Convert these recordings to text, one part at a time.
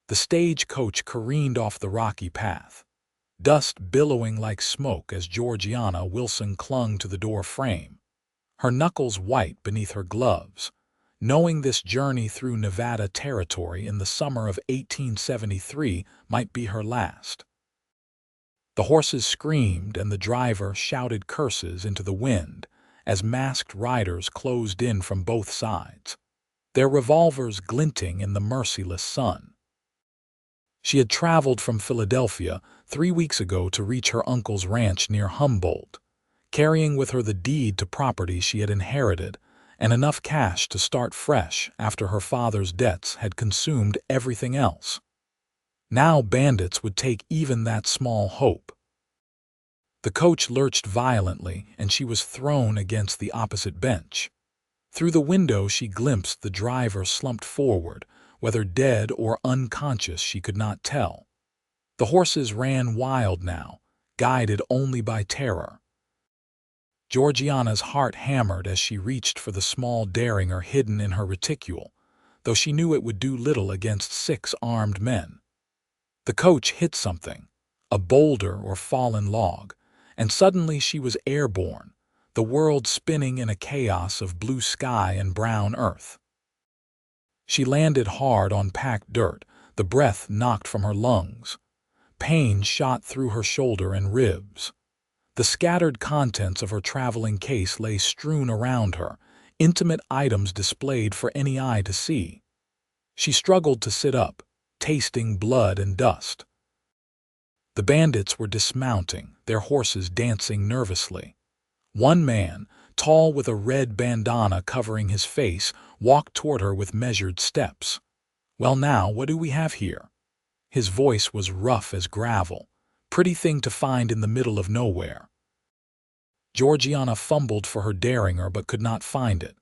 The stagecoach careened off the rocky path, dust billowing like smoke as Georgiana Wilson clung to the door frame, her knuckles white beneath her gloves, knowing this journey through Nevada territory in the summer of 1873 might be her last. The horses screamed and the driver shouted curses into the wind as masked riders closed in from both sides, their revolvers glinting in the merciless sun. She had traveled from Philadelphia 3 weeks ago to reach her uncle's ranch near Humboldt, carrying with her the deed to property she had inherited and enough cash to start fresh after her father's debts had consumed everything else. Now bandits would take even that small hope. The coach lurched violently and she was thrown against the opposite bench. Through the window she glimpsed the driver slumped forward, whether dead or unconscious she could not tell. The horses ran wild now, guided only by terror. Georgiana's heart hammered as she reached for the small derringer hidden in her reticule, though she knew it would do little against 6 armed men. The coach hit something, a boulder or fallen log, and suddenly she was airborne, the world spinning in a chaos of blue sky and brown earth. She landed hard on packed dirt, the breath knocked from her lungs. Pain shot through her shoulder and ribs. The scattered contents of her traveling case lay strewn around her, intimate items displayed for any eye to see. She struggled to sit up, tasting blood and dust. The bandits were dismounting, their horses dancing nervously. One man, tall with a red bandana covering his face, walked toward her with measured steps. "Well now, what do we have here?" His voice was rough as gravel. Pretty thing to find in the middle of nowhere. Georgiana fumbled for her derringer but could not find it.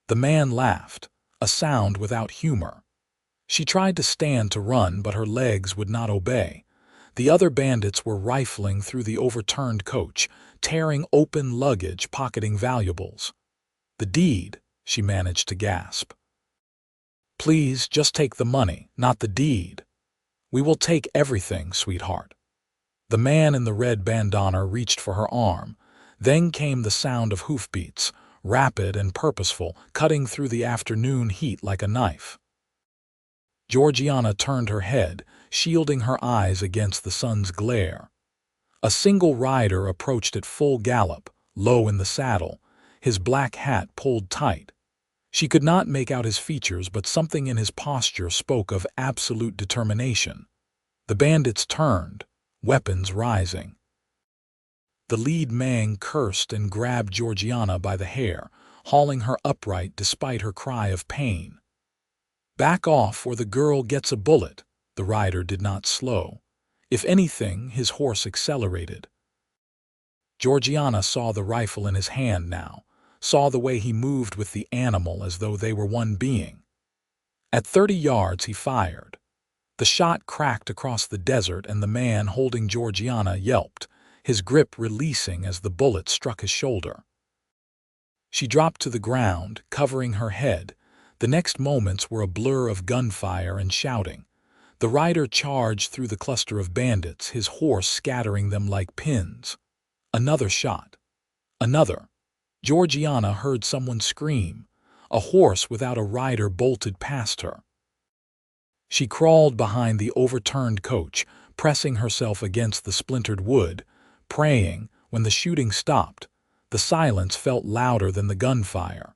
The man laughed, a sound without humor. She tried to stand to run, but her legs would not obey. The other bandits were rifling through the overturned coach, tearing open luggage, pocketing valuables. "The deed," she managed to gasp. "Please, just take the money, not the deed." "We will take everything, sweetheart." The man in the red bandana reached for her arm. Then came the sound of hoofbeats, rapid and purposeful, cutting through the afternoon heat like a knife. Georgiana turned her head, shielding her eyes against the sun's glare. A single rider approached at full gallop, low in the saddle, his black hat pulled tight. She could not make out his features, but something in his posture spoke of absolute determination. The bandits turned, weapons rising. The lead man cursed and grabbed Georgiana by the hair, hauling her upright despite her cry of pain. "Back off or the girl gets a bullet." The rider did not slow. If anything, his horse accelerated. Georgiana saw the rifle in his hand now, saw the way he moved with the animal as though they were one being. At 30 yards he fired. The shot cracked across the desert and the man holding Georgiana yelped, his grip releasing as the bullet struck his shoulder. She dropped to the ground, covering her head. The next moments were a blur of gunfire and shouting. The rider charged through the cluster of bandits, his horse scattering them like pins. Another shot. Another. Georgiana heard someone scream. A horse without a rider bolted past her. She crawled behind the overturned coach, pressing herself against the splintered wood, praying. When the shooting stopped, the silence felt louder than the gunfire.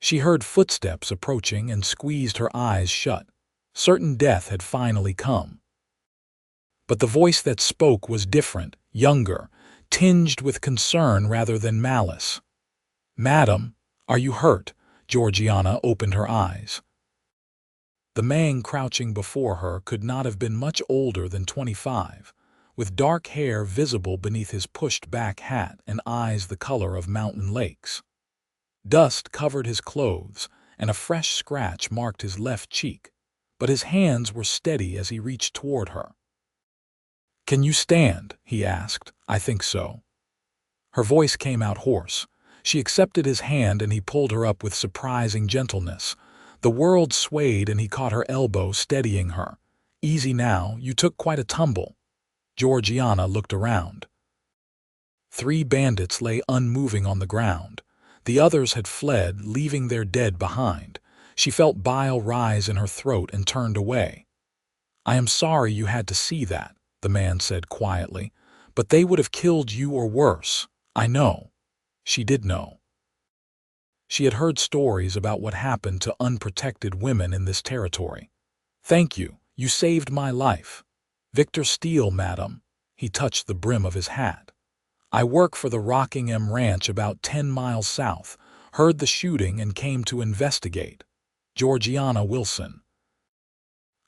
She heard footsteps approaching and squeezed her eyes shut. Certain death had finally come. But the voice that spoke was different, younger, tinged with concern rather than malice. "Madam, are you hurt?" Georgiana opened her eyes. The man crouching before her could not have been much older than 25, with dark hair visible beneath his pushed-back hat and eyes the color of mountain lakes. Dust covered his clothes, and a fresh scratch marked his left cheek, but his hands were steady as he reached toward her. "Can you stand?" he asked. "I think so." Her voice came out hoarse. She accepted his hand and he pulled her up with surprising gentleness. The world swayed and he caught her elbow, steadying her. Easy now, you took quite a tumble. Georgiana looked around. 3 bandits lay unmoving on the ground. The others had fled, leaving their dead behind. She felt bile rise in her throat and turned away. I am sorry you had to see that, the man said quietly, but they would have killed you or worse. I know. She did know. She had heard stories about what happened to unprotected women in this territory. Thank you. You saved my life. Victor Steele, madam. He touched the brim of his hat. I work for the Rockingham Ranch about 10 miles south, heard the shooting and came to investigate. Georgiana Wilson.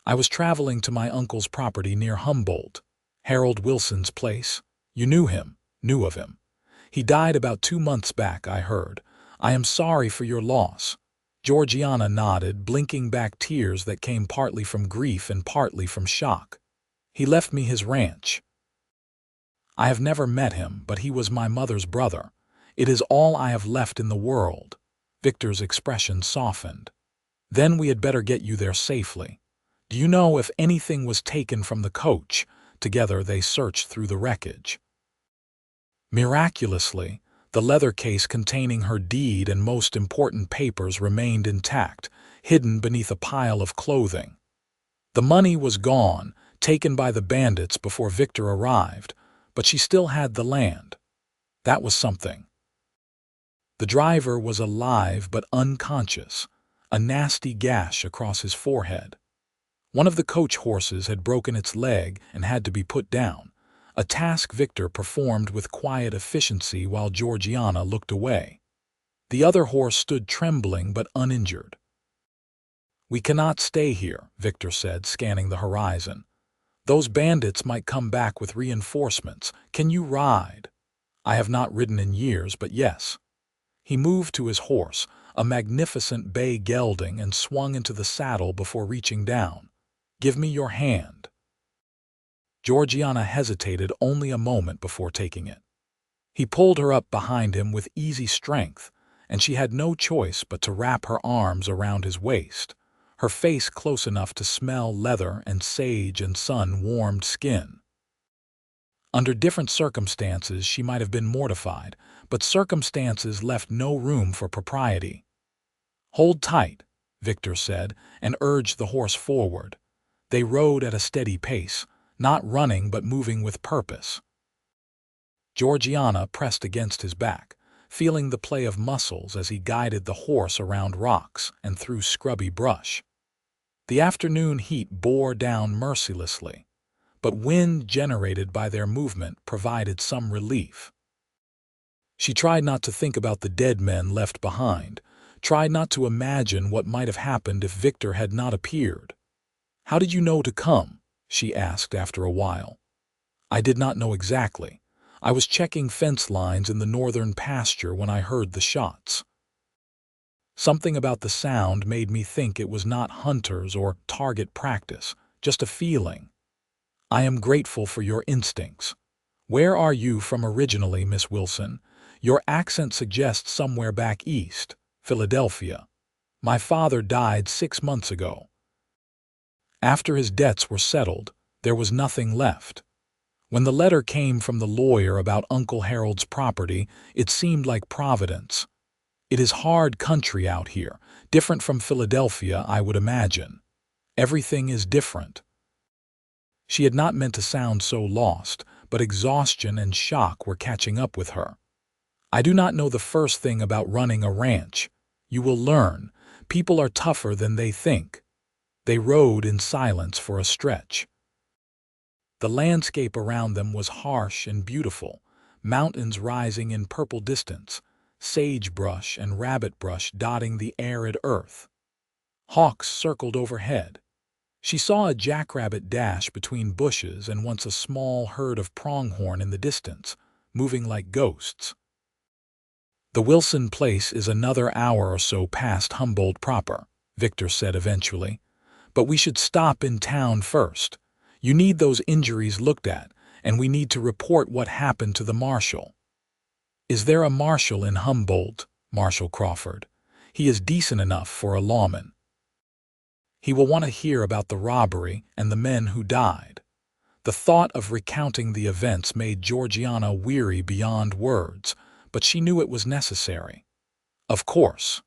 I was traveling to my uncle's property near Humboldt. Harold Wilson's place. You knew of him. He died about 2 months back, I heard. I am sorry for your loss. Georgiana nodded, blinking back tears that came partly from grief and partly from shock. He left me his ranch. I have never met him, but he was my mother's brother. It is all I have left in the world. Victor's expression softened. Then we had better get you there safely. Do you know if anything was taken from the coach? Together they searched through the wreckage. Miraculously, the leather case containing her deed and most important papers remained intact, hidden beneath a pile of clothing. The money was gone, taken by the bandits before Victor arrived, but she still had the land. That was something. The driver was alive but unconscious, a nasty gash across his forehead. One of the coach horses had broken its leg and had to be put down, a task Victor performed with quiet efficiency while Georgiana looked away. The other horse stood trembling but uninjured. We cannot stay here, Victor said, scanning the horizon. Those bandits might come back with reinforcements. Can you ride? I have not ridden in years, but yes. He moved to his horse, a magnificent bay gelding, and swung into the saddle before reaching down. Give me your hand. Georgiana hesitated only a moment before taking it. He pulled her up behind him with easy strength, and she had no choice but to wrap her arms around his waist, her face close enough to smell leather and sage and sun-warmed skin. Under different circumstances she might have been mortified, but circumstances left no room for propriety. Hold tight, Victor said, and urged the horse forward. They rode at a steady pace, not running but moving with purpose. Georgiana pressed against his back, feeling the play of muscles as he guided the horse around rocks and through scrubby brush. The afternoon heat bore down mercilessly, but wind generated by their movement provided some relief. She tried not to think about the dead men left behind, tried not to imagine what might have happened if Victor had not appeared. How did you know to come? She asked after a while. I did not know exactly. I was checking fence lines in the northern pasture when I heard the shots. Something about the sound made me think it was not hunters or target practice, just a feeling. I am grateful for your instincts. Where are you from originally, Miss Wilson? Your accent suggests somewhere back east, Philadelphia. My father died 6 months ago. After his debts were settled, there was nothing left. When the letter came from the lawyer about Uncle Harold's property, it seemed like providence. It is hard country out here, different from Philadelphia, I would imagine. Everything is different. She had not meant to sound so lost, but exhaustion and shock were catching up with her. I do not know the first thing about running a ranch. You will learn. People are tougher than they think. They rode in silence for a stretch. The landscape around them was harsh and beautiful, mountains rising in purple distance, sagebrush and rabbitbrush dotting the arid earth. Hawks circled overhead. She saw a jackrabbit dash between bushes and once a small herd of pronghorn in the distance, moving like ghosts. The Wilson place is another hour or so past Humboldt proper, Victor said eventually. But we should stop in town first. You need those injuries looked at, and we need to report what happened to the marshal. Is there a marshal in Humboldt? Marshal Crawford. He is decent enough for a lawman. He will want to hear about the robbery and the men who died. The thought of recounting the events made Georgiana weary beyond words, but she knew it was necessary. Of course.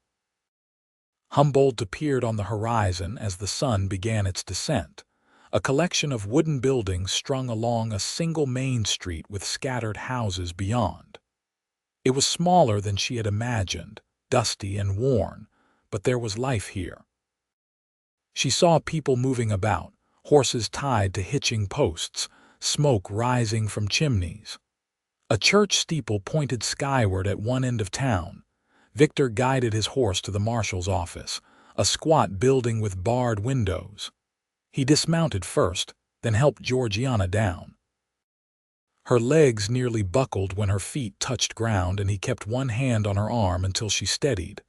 Humboldt appeared on the horizon as the sun began its descent, a collection of wooden buildings strung along a single main street with scattered houses beyond. It was smaller than she had imagined, dusty and worn, but there was life here. She saw people moving about, horses tied to hitching posts, smoke rising from chimneys. A church steeple pointed skyward at one end of town. Victor guided his horse to the marshal's office, a squat building with barred windows. He dismounted first, then helped Georgiana down. Her legs nearly buckled when her feet touched ground, and he kept one hand on her arm until she steadied.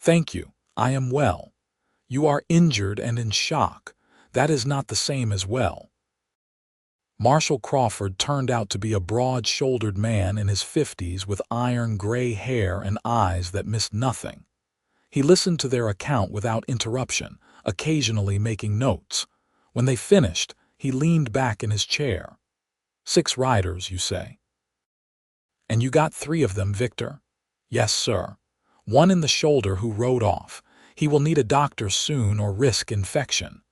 "Thank you, I am well. You are injured and in shock. That is not the same as well." Marshal Crawford turned out to be a broad-shouldered man in his 50s with iron gray hair and eyes that missed nothing. He listened to their account without interruption, occasionally making notes. When they finished, he leaned back in his chair. "6 riders, you say? And you got 3 of them, Victor?" "Yes, sir. One in the shoulder who rode off. He will need a doctor soon or risk infection.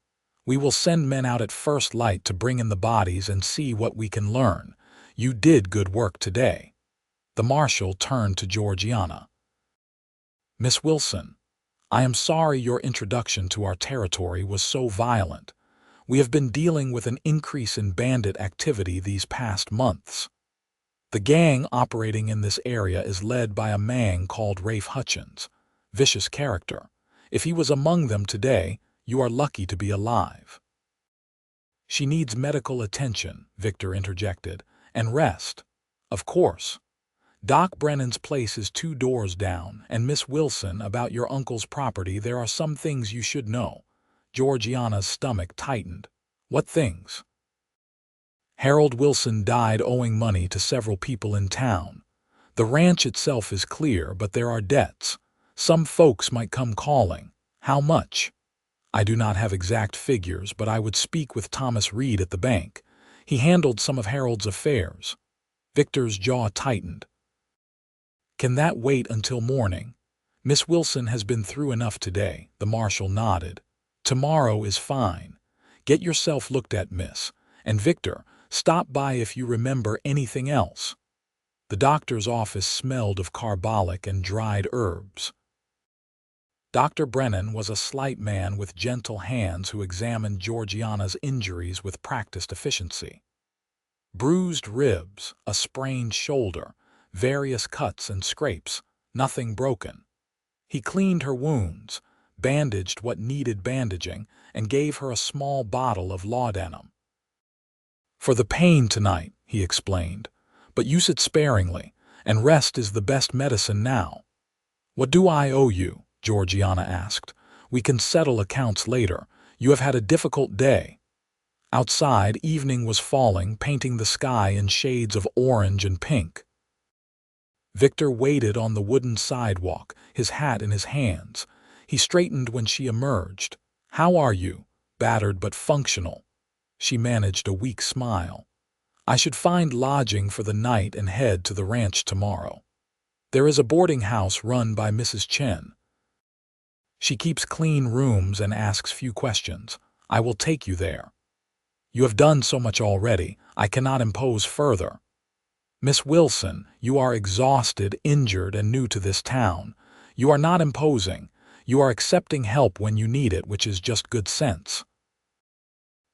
We will send men out at first light to bring in the bodies and see what we can learn. You did good work today." The marshal turned to Georgiana. "Miss Wilson, I am sorry your introduction to our territory was so violent. We have been dealing with an increase in bandit activity these past months. The gang operating in this area is led by a man called Rafe Hutchins. Vicious character. If he was among them today, you are lucky to be alive." "She needs medical attention," Victor interjected, "and rest. Of course. Doc Brennan's place is 2 doors down, and Miss Wilson, about your uncle's property, there are some things you should know." Georgiana's stomach tightened. "What things?" "Harold Wilson died owing money to several people in town. The ranch itself is clear, but there are debts. Some folks might come calling. How much? I do not have exact figures, but I would speak with Thomas Reed at the bank. He handled some of Harold's affairs." Victor's jaw tightened. "Can that wait until morning? Miss Wilson has been through enough today." The marshal nodded. "Tomorrow is fine. Get yourself looked at, miss. And Victor, stop by if you remember anything else." The doctor's office smelled of carbolic and dried herbs. Dr. Brennan was a slight man with gentle hands who examined Georgiana's injuries with practiced efficiency. Bruised ribs, a sprained shoulder, various cuts and scrapes, nothing broken. He cleaned her wounds, bandaged what needed bandaging, and gave her a small bottle of laudanum. "For the pain tonight," he explained, "but use it sparingly, and rest is the best medicine now." "What do I owe you?" Georgiana asked. "We can settle accounts later. You have had a difficult day." Outside, evening was falling, painting the sky in shades of orange and pink. Victor waited on the wooden sidewalk, his hat in his hands. He straightened when she emerged. "How are you?" "Battered but functional." She managed a weak smile. "I should find lodging for the night and head to the ranch tomorrow. There is a boarding house run by Mrs. Chen. She keeps clean rooms and asks few questions. I will take you there. You have done so much already. I cannot impose further. Miss Wilson, you are exhausted, injured, and new to this town. You are not imposing. You are accepting help when you need it, which is just good sense."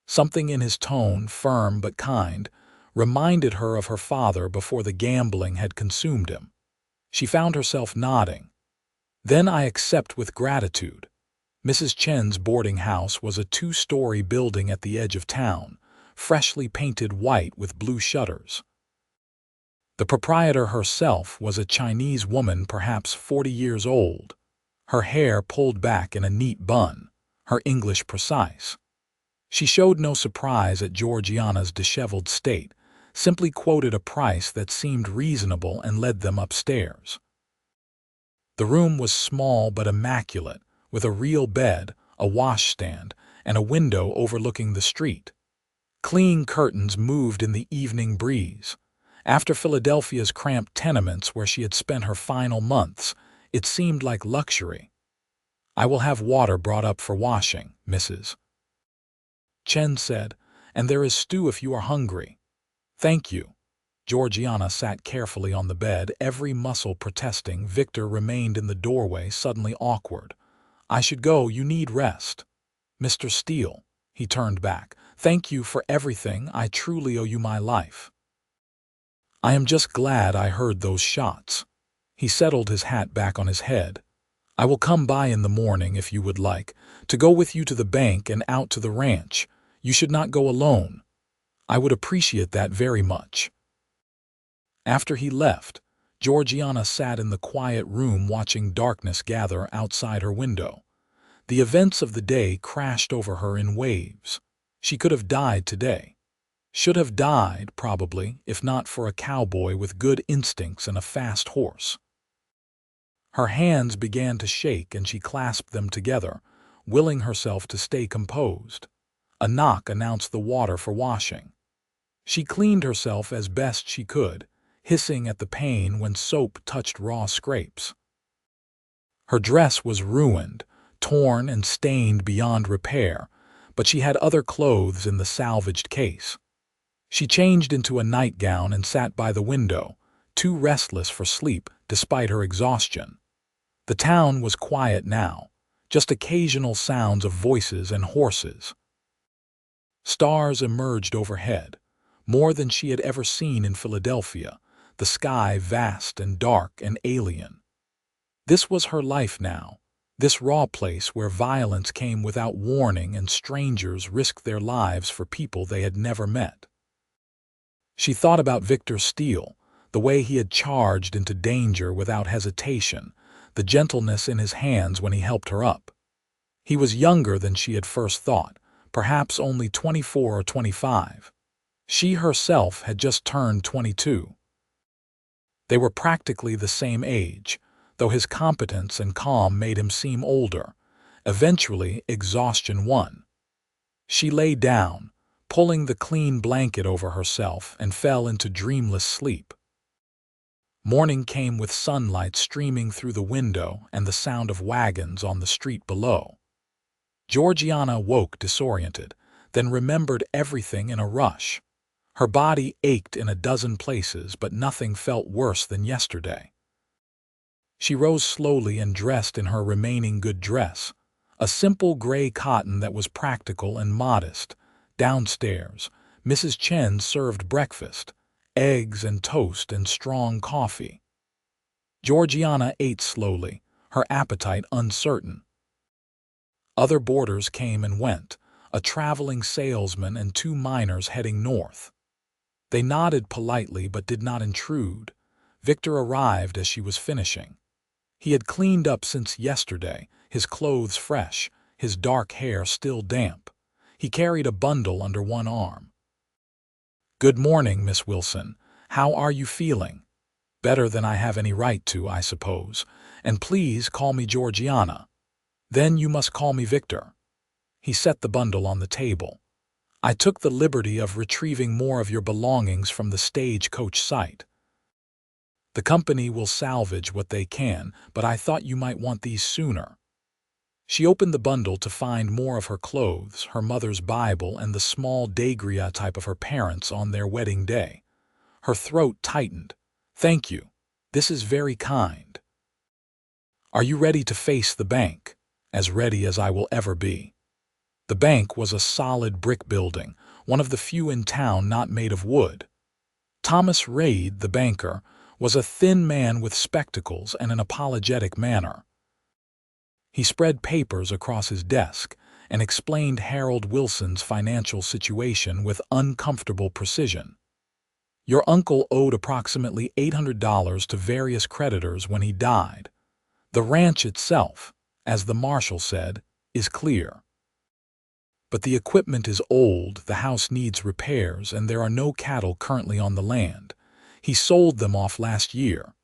Something in his tone, firm but kind, reminded her of her father before the gambling had consumed him. She found herself nodding. "Then I accept with gratitude." Mrs. Chen's boarding house was a 2-story building at the edge of town, freshly painted white with blue shutters. The proprietor herself was a Chinese woman, perhaps 40 years old, her hair pulled back in a neat bun, her English precise. She showed no surprise at Georgiana's disheveled state, simply quoted a price that seemed reasonable and led them upstairs. The room was small but immaculate, with a real bed, a washstand, and a window overlooking the street. Clean curtains moved in the evening breeze. After Philadelphia's cramped tenements where she had spent her final months, it seemed like luxury. "I will have water brought up for washing, Mrs. Chen said, "and there is stew if you are hungry." "Thank you." Georgiana sat carefully on the bed, every muscle protesting. Victor remained in the doorway, suddenly awkward. "I should go, you need rest." "Mr. Steele," he turned back, "thank you for everything. I truly owe you my life." "I am just glad I heard those shots." He settled his hat back on his head. "I will come by in the morning if you would like, to go with you to the bank and out to the ranch. You should not go alone. I would appreciate that very much." After he left, Georgiana sat in the quiet room watching darkness gather outside her window. The events of the day crashed over her in waves. She could have died today. Should have died, probably, if not for a cowboy with good instincts and a fast horse. Her hands began to shake and she clasped them together, willing herself to stay composed. A knock announced the water for washing. She cleaned herself as best she could, hissing at the pain when soap touched raw scrapes. Her dress was ruined, torn and stained beyond repair, but she had other clothes in the salvaged case. She changed into a nightgown and sat by the window, too restless for sleep despite her exhaustion. The town was quiet now, just occasional sounds of voices and horses. Stars emerged overhead, more than she had ever seen in Philadelphia, the sky vast and dark and alien. This was her life now, this raw place where violence came without warning and strangers risked their lives for people they had never met. She thought about Victor Steele, the way he had charged into danger without hesitation, the gentleness in his hands when he helped her up. He was younger than she had first thought, perhaps only 24 or 25. She herself had just turned 22. They were practically the same age, though his competence and calm made him seem older. Eventually, exhaustion won. She lay down, pulling the clean blanket over herself, and fell into dreamless sleep. Morning came with sunlight streaming through the window and the sound of wagons on the street below. Georgiana woke disoriented, then remembered everything in a rush. Her body ached in a dozen places, but nothing felt worse than yesterday. She rose slowly and dressed in her remaining good dress, a simple gray cotton that was practical and modest. Downstairs, Mrs. Chen served breakfast, eggs and toast and strong coffee. Georgiana ate slowly, her appetite uncertain. Other boarders came and went, a traveling salesman and 2 miners heading north. They nodded politely but did not intrude. Victor arrived as she was finishing. He had cleaned up since yesterday, his clothes fresh, his dark hair still damp. He carried a bundle under one arm. "Good morning, Miss Wilson. How are you feeling?" "Better than I have any right to, I suppose. And please call me Georgiana." "Then you must call me Victor." He set the bundle on the table. "I took the liberty of retrieving more of your belongings from the stagecoach site. The company will salvage what they can, but I thought you might want these sooner." She opened the bundle to find more of her clothes, her mother's Bible, and the small degria type of her parents on their wedding day. Her throat tightened. "Thank you. This is very kind." "Are you ready to face the bank?" "As ready as I will ever be." The bank was a solid brick building, one of the few in town not made of wood. Thomas Reid, the banker, was a thin man with spectacles and an apologetic manner. He spread papers across his desk and explained Harold Wilson's financial situation with uncomfortable precision. "Your uncle owed approximately $800 to various creditors when he died. The ranch itself, as the marshal said, is clear. But the equipment is old, the house needs repairs, and there are no cattle currently on the land. He sold them off last year."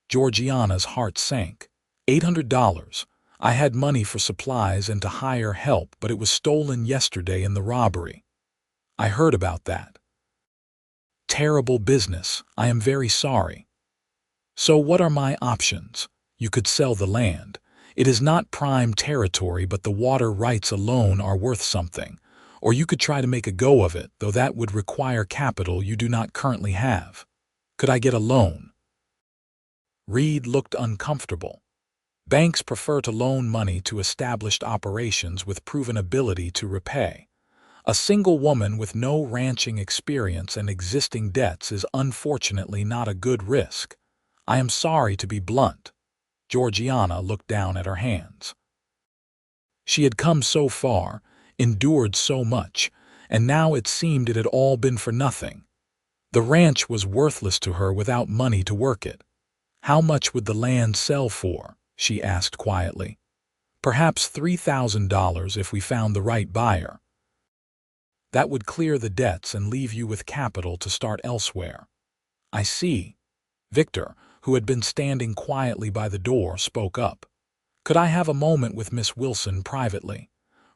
Georgiana's heart sank. $800. I had money for supplies and to hire help, but it was stolen yesterday in the robbery. I heard about that. Terrible business. I am very sorry. So what are my options? You could sell the land. It is not prime territory, but the water rights alone are worth something. Or you could try to make a go of it, though that would require capital you do not currently have. Could I get a loan? Reed looked uncomfortable. Banks prefer to loan money to established operations with proven ability to repay. A single woman with no ranching experience and existing debts is unfortunately not a good risk. I am sorry to be blunt. Georgiana looked down at her hands. She had come so far, endured so much, and now it seemed it had all been for nothing. The ranch was worthless to her without money to work it. How much would the land sell for? She asked quietly. Perhaps $3,000 if we found the right buyer. That would clear the debts and leave you with capital to start elsewhere. I see. Victor, who had been standing quietly by the door, spoke up. Could I have a moment with Miss Wilson privately?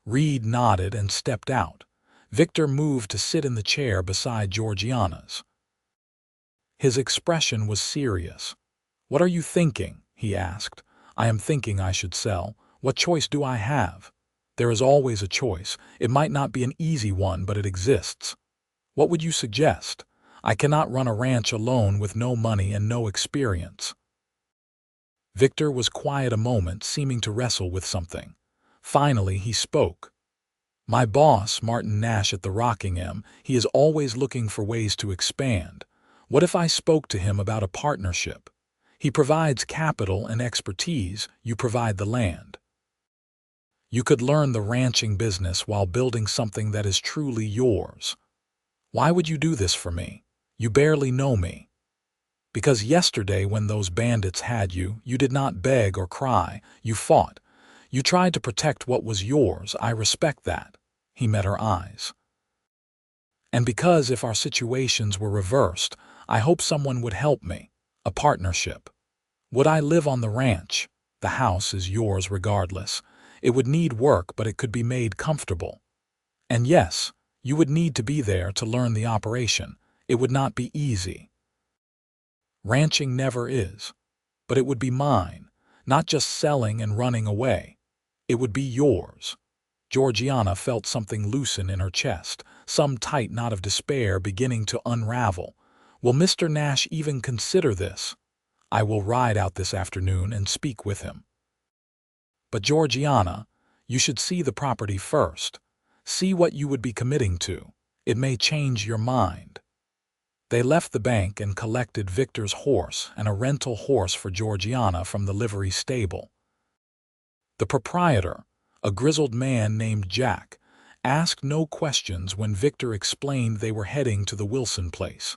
Reed nodded and stepped out. Victor moved to sit in the chair beside Georgiana's. His expression was serious. What are you thinking? He asked. I am thinking I should sell. What choice do I have? There is always a choice. It might not be an easy one, but it exists. What would you suggest? I cannot run a ranch alone with no money and no experience. Victor was quiet a moment, seeming to wrestle with something. Finally, he spoke. My boss, Martin Nash at the Rockingham, he is always looking for ways to expand. What if I spoke to him about a partnership? He provides capital and expertise, you provide the land. You could learn the ranching business while building something that is truly yours. Why would you do this for me? You barely know me. Because yesterday when those bandits had you, you did not beg or cry, you fought. You tried to protect what was yours. I respect that. He met her eyes. And because if our situations were reversed, I hope someone would help me. A partnership. Would I live on the ranch? The house is yours regardless. It would need work, but it could be made comfortable. And yes, you would need to be there to learn the operation. It would not be easy. Ranching never is. But it would be mine, not just selling and running away. It would be yours. Georgiana felt something loosen in her chest, some tight knot of despair beginning to unravel. Will Mr. Nash even consider this? I will ride out this afternoon and speak with him. But Georgiana, you should see the property first. See what you would be committing to. It may change your mind. They left the bank and collected Victor's horse and a rental horse for Georgiana from the livery stable. The proprietor, a grizzled man named Jack, asked no questions when Victor explained they were heading to the Wilson place.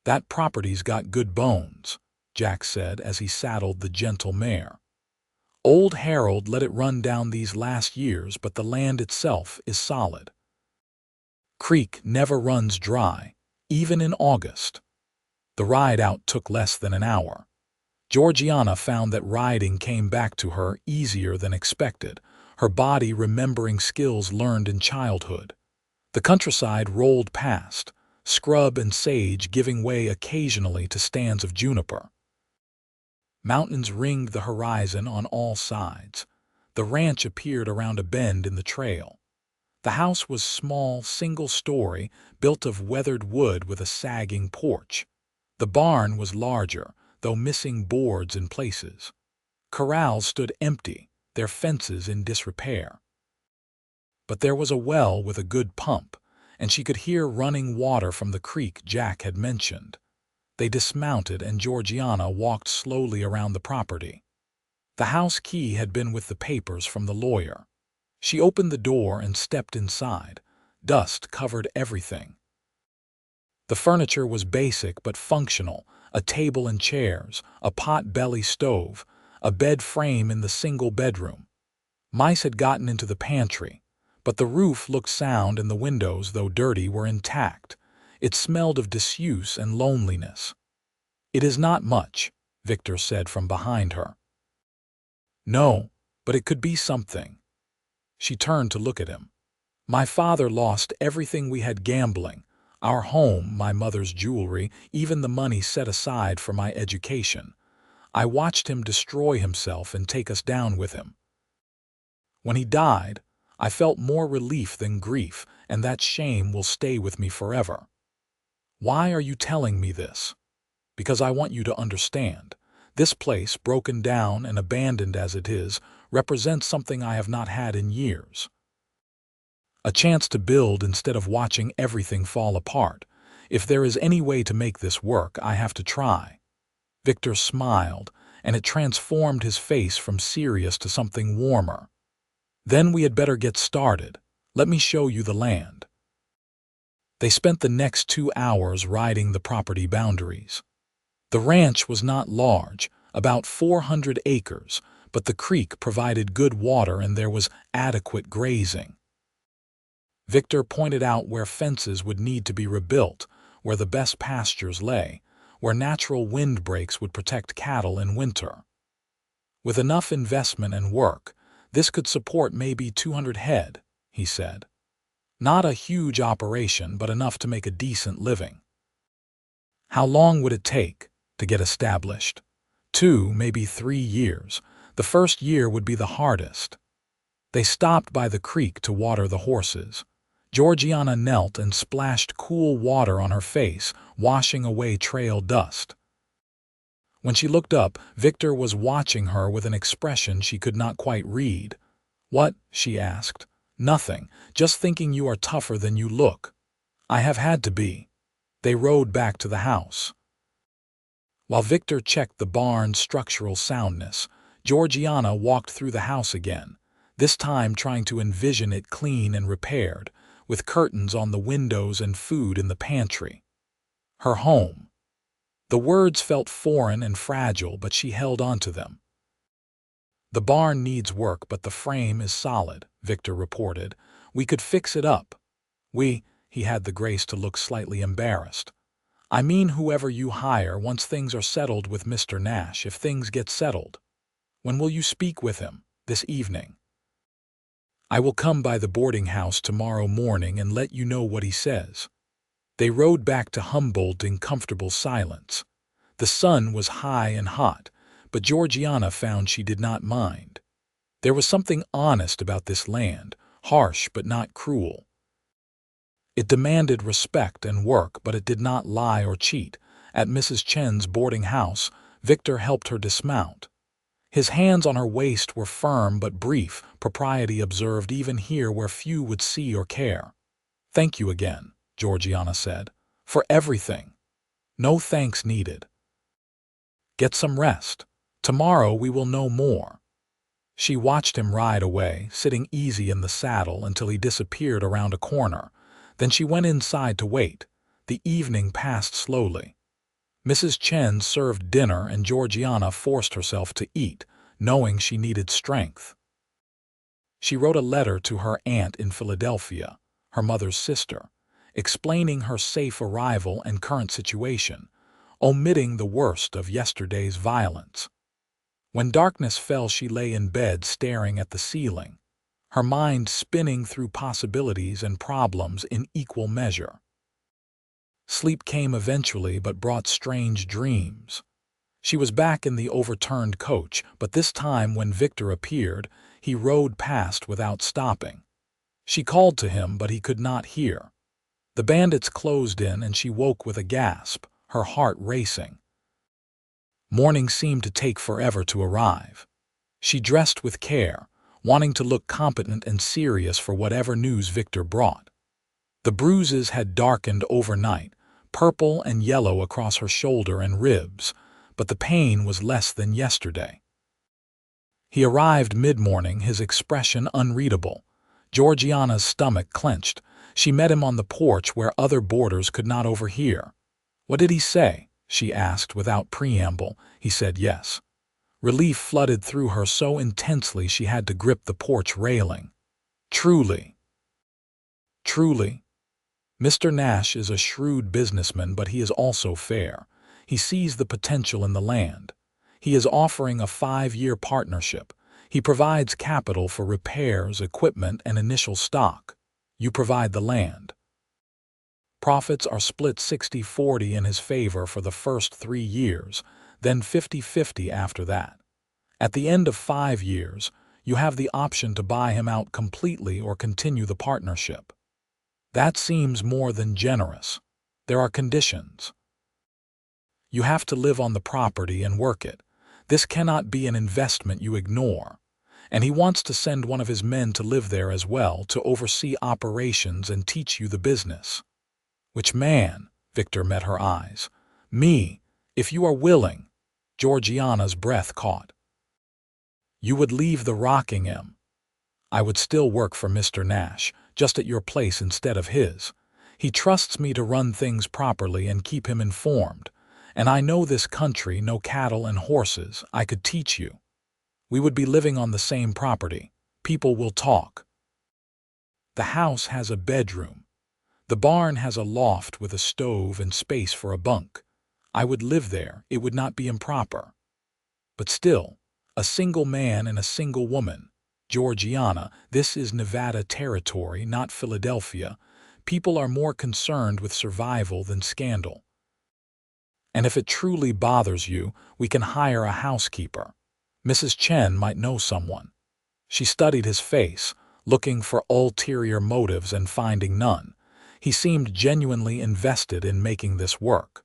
That property's got good bones, Jack said as he saddled the gentle mare. Old Harold let it run down these last years, but the land itself is solid. Creek never runs dry, even in August. The ride out took less than an hour. Georgiana found that riding came back to her easier than expected, her body remembering skills learned in childhood. The countryside rolled past, scrub and sage giving way occasionally to stands of juniper. Mountains ringed the horizon on all sides. The ranch appeared around a bend in the trail. The house was small, single-story, built of weathered wood with a sagging porch. The barn was larger, though missing boards in places. Corrals stood empty, their fences in disrepair. But there was a well with a good pump, and she could hear running water from the creek Jack had mentioned. They dismounted and Georgiana walked slowly around the property. The house key had been with the papers from the lawyer. She opened the door and stepped inside. Dust covered everything. The furniture was basic but functional, a table and chairs, a pot-belly stove, a bed frame in the single bedroom. Mice had gotten into the pantry, but the roof looked sound and the windows, though dirty, were intact. It smelled of disuse and loneliness. It is not much, Victor said from behind her. No, But it could be something. She turned to look at him. My father lost everything we had gambling, our home, my mother's jewelry, even the money set aside for my education. I watched him destroy himself and take us down with him. When he died, I felt more relief than grief, and that shame will stay with me forever. Why are you telling me this? Because I want you to understand. This place, broken down and abandoned as it is, represents something I have not had in years. A chance to build instead of watching everything fall apart. If there is any way to make this work, I have to try. Victor smiled, and it transformed his face from serious to something warmer. Then we had better get started. Let me show you the land. They spent the next 2 hours riding the property boundaries. The ranch was not large, about 400 acres, but the creek provided good water and there was adequate grazing. Victor pointed out where fences would need to be rebuilt, where the best pastures lay, where natural windbreaks would protect cattle in winter. With enough investment and work, this could support maybe 200 head, he said. Not a huge operation, but enough to make a decent living. How long would it take to get established? 2, maybe 3 years. The first year would be the hardest. They stopped by the creek to water the horses. Georgiana knelt and splashed cool water on her face, washing away trail dust. When she looked up, Victor was watching her with an expression she could not quite read. "What?" she asked. "Nothing, just thinking you are tougher than you look." "I have had to be." They rode back to the house. While Victor checked the barn's structural soundness, Georgiana walked through the house again, this time trying to envision it clean and repaired, with curtains on the windows and food in the pantry. Her home. The words felt foreign and fragile, but she held on to them. "The barn needs work, but the frame is solid," Victor reported. "We could fix it up." He had the grace to look slightly embarrassed. "I mean whoever you hire once things are settled with Mr. Nash, if things get settled. When will you speak with him? This evening?" "I will come by the boarding house tomorrow morning and let you know what he says." They rode back to Humboldt in comfortable silence. The sun was high and hot, but Georgiana found she did not mind. There was something honest about this land, harsh but not cruel. It demanded respect and work, but it did not lie or cheat. At Mrs. Chen's boarding house, Victor helped her dismount. His hands on her waist were firm but brief, propriety observed even here where few would see or care. "Thank you again," Georgiana said, "for everything." "No thanks needed." "Get some rest. Tomorrow we will know more." She watched him ride away, sitting easy in the saddle until he disappeared around a corner. Then she went inside to wait. The evening passed slowly. Mrs. Chen served dinner and Georgiana forced herself to eat, knowing she needed strength. She wrote a letter to her aunt in Philadelphia, her mother's sister, explaining her safe arrival and current situation, omitting the worst of yesterday's violence. When darkness fell, she lay in bed staring at the ceiling, her mind spinning through possibilities and problems in equal measure. Sleep came eventually, but brought strange dreams. She was back in the overturned coach, but this time when Victor appeared, he rode past without stopping. She called to him, but he could not hear. The bandits closed in and she woke with a gasp, her heart racing. Morning seemed to take forever to arrive. She dressed with care, wanting to look competent and serious for whatever news Victor brought. The bruises had darkened overnight, purple and yellow across her shoulder and ribs, but the pain was less than yesterday. He arrived mid-morning, his expression unreadable. Georgiana's stomach clenched. She met him on the porch where other boarders could not overhear. "What did he say?" she asked without preamble. He said yes. Relief flooded through her so intensely she had to grip the porch railing. Truly. Mr. Nash is a shrewd businessman, but he is also fair. He sees the potential in the land. He is offering a 5-year partnership. He provides capital for repairs, equipment, and initial stock. You provide the land. Profits are split 60-40 in his favor for the first 3 years, then 50-50 after that. At the end of 5 years, you have the option to buy him out completely or continue the partnership. That seems more than generous. There are conditions. You have to live on the property and work it. This cannot be an investment you ignore. And he wants to send one of his men to live there as well, to oversee operations and teach you the business. Which man? Victor met her eyes. Me, if you are willing. Georgiana's breath caught. You would leave the Rockingham. I would still work for Mr. Nash, just at your place instead of his. He trusts me to run things properly and keep him informed. And I know this country, no cattle and horses. I could teach you. We would be living on the same property. People will talk. The house has a bedroom. The barn has a loft with a stove and space for a bunk. I would live there. It would not be improper. But still, a single man and a single woman. Georgiana, this is Nevada territory, not Philadelphia. People are more concerned with survival than scandal. And if it truly bothers you, we can hire a housekeeper. Mrs. Chen might know someone. She studied his face, looking for ulterior motives and finding none. He seemed genuinely invested in making this work.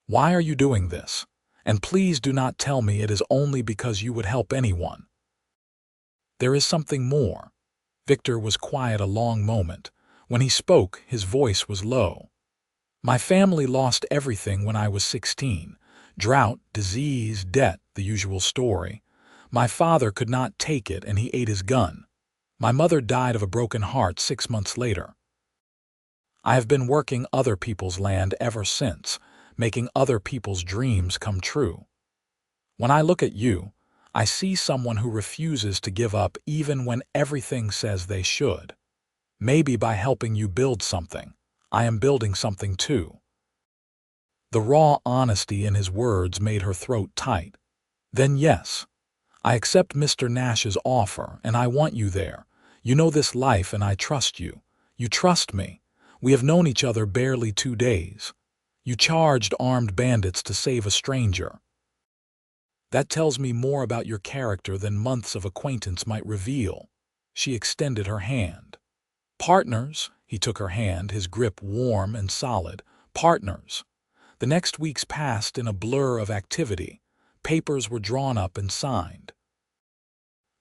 Why are you doing this? And please do not tell me it is only because you would help anyone. There is something more. Victor was quiet a long moment. When he spoke, his voice was low. My family lost everything when I was 16. Drought, disease, debt, the usual story. My father could not take it and he ate his gun. My mother died of a broken heart 6 months later. I have been working other people's land ever since, making other people's dreams come true. When I look at you, I see someone who refuses to give up even when everything says they should. Maybe by helping you build something, I am building something too. The raw honesty in his words made her throat tight. Then yes, I accept Mr. Nash's offer and I want you there. You know this life and I trust you. You trust me. We have known each other barely 2 days. You charged armed bandits to save a stranger. That tells me more about your character than months of acquaintance might reveal. She extended her hand. Partners, he took her hand, his grip warm and solid. Partners. The next weeks passed in a blur of activity. Papers were drawn up and signed.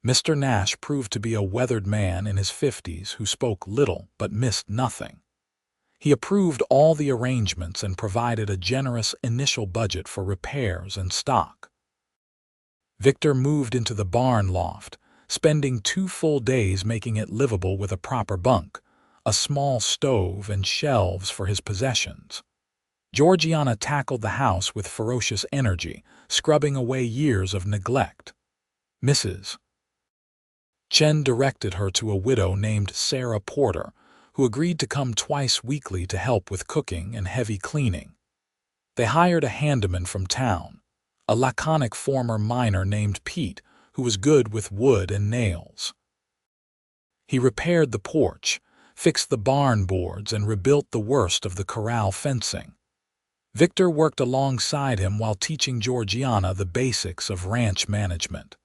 Mr. Nash proved to be a weathered man in his 50s who spoke little but missed nothing. He approved all the arrangements and provided a generous initial budget for repairs and stock. Victor moved into the barn loft, spending 2 full days making it livable with a proper bunk, a small stove, and shelves for his possessions. Georgiana tackled the house with ferocious energy, scrubbing away years of neglect. Mrs. Chen directed her to a widow named Sarah Porter, who agreed to come twice weekly to help with cooking and heavy cleaning. They hired a handyman from town, a laconic former miner named Pete, who was good with wood and nails. He repaired the porch, fixed the barn boards, and rebuilt the worst of the corral fencing. Victor worked alongside him while teaching Georgiana the basics of ranch management.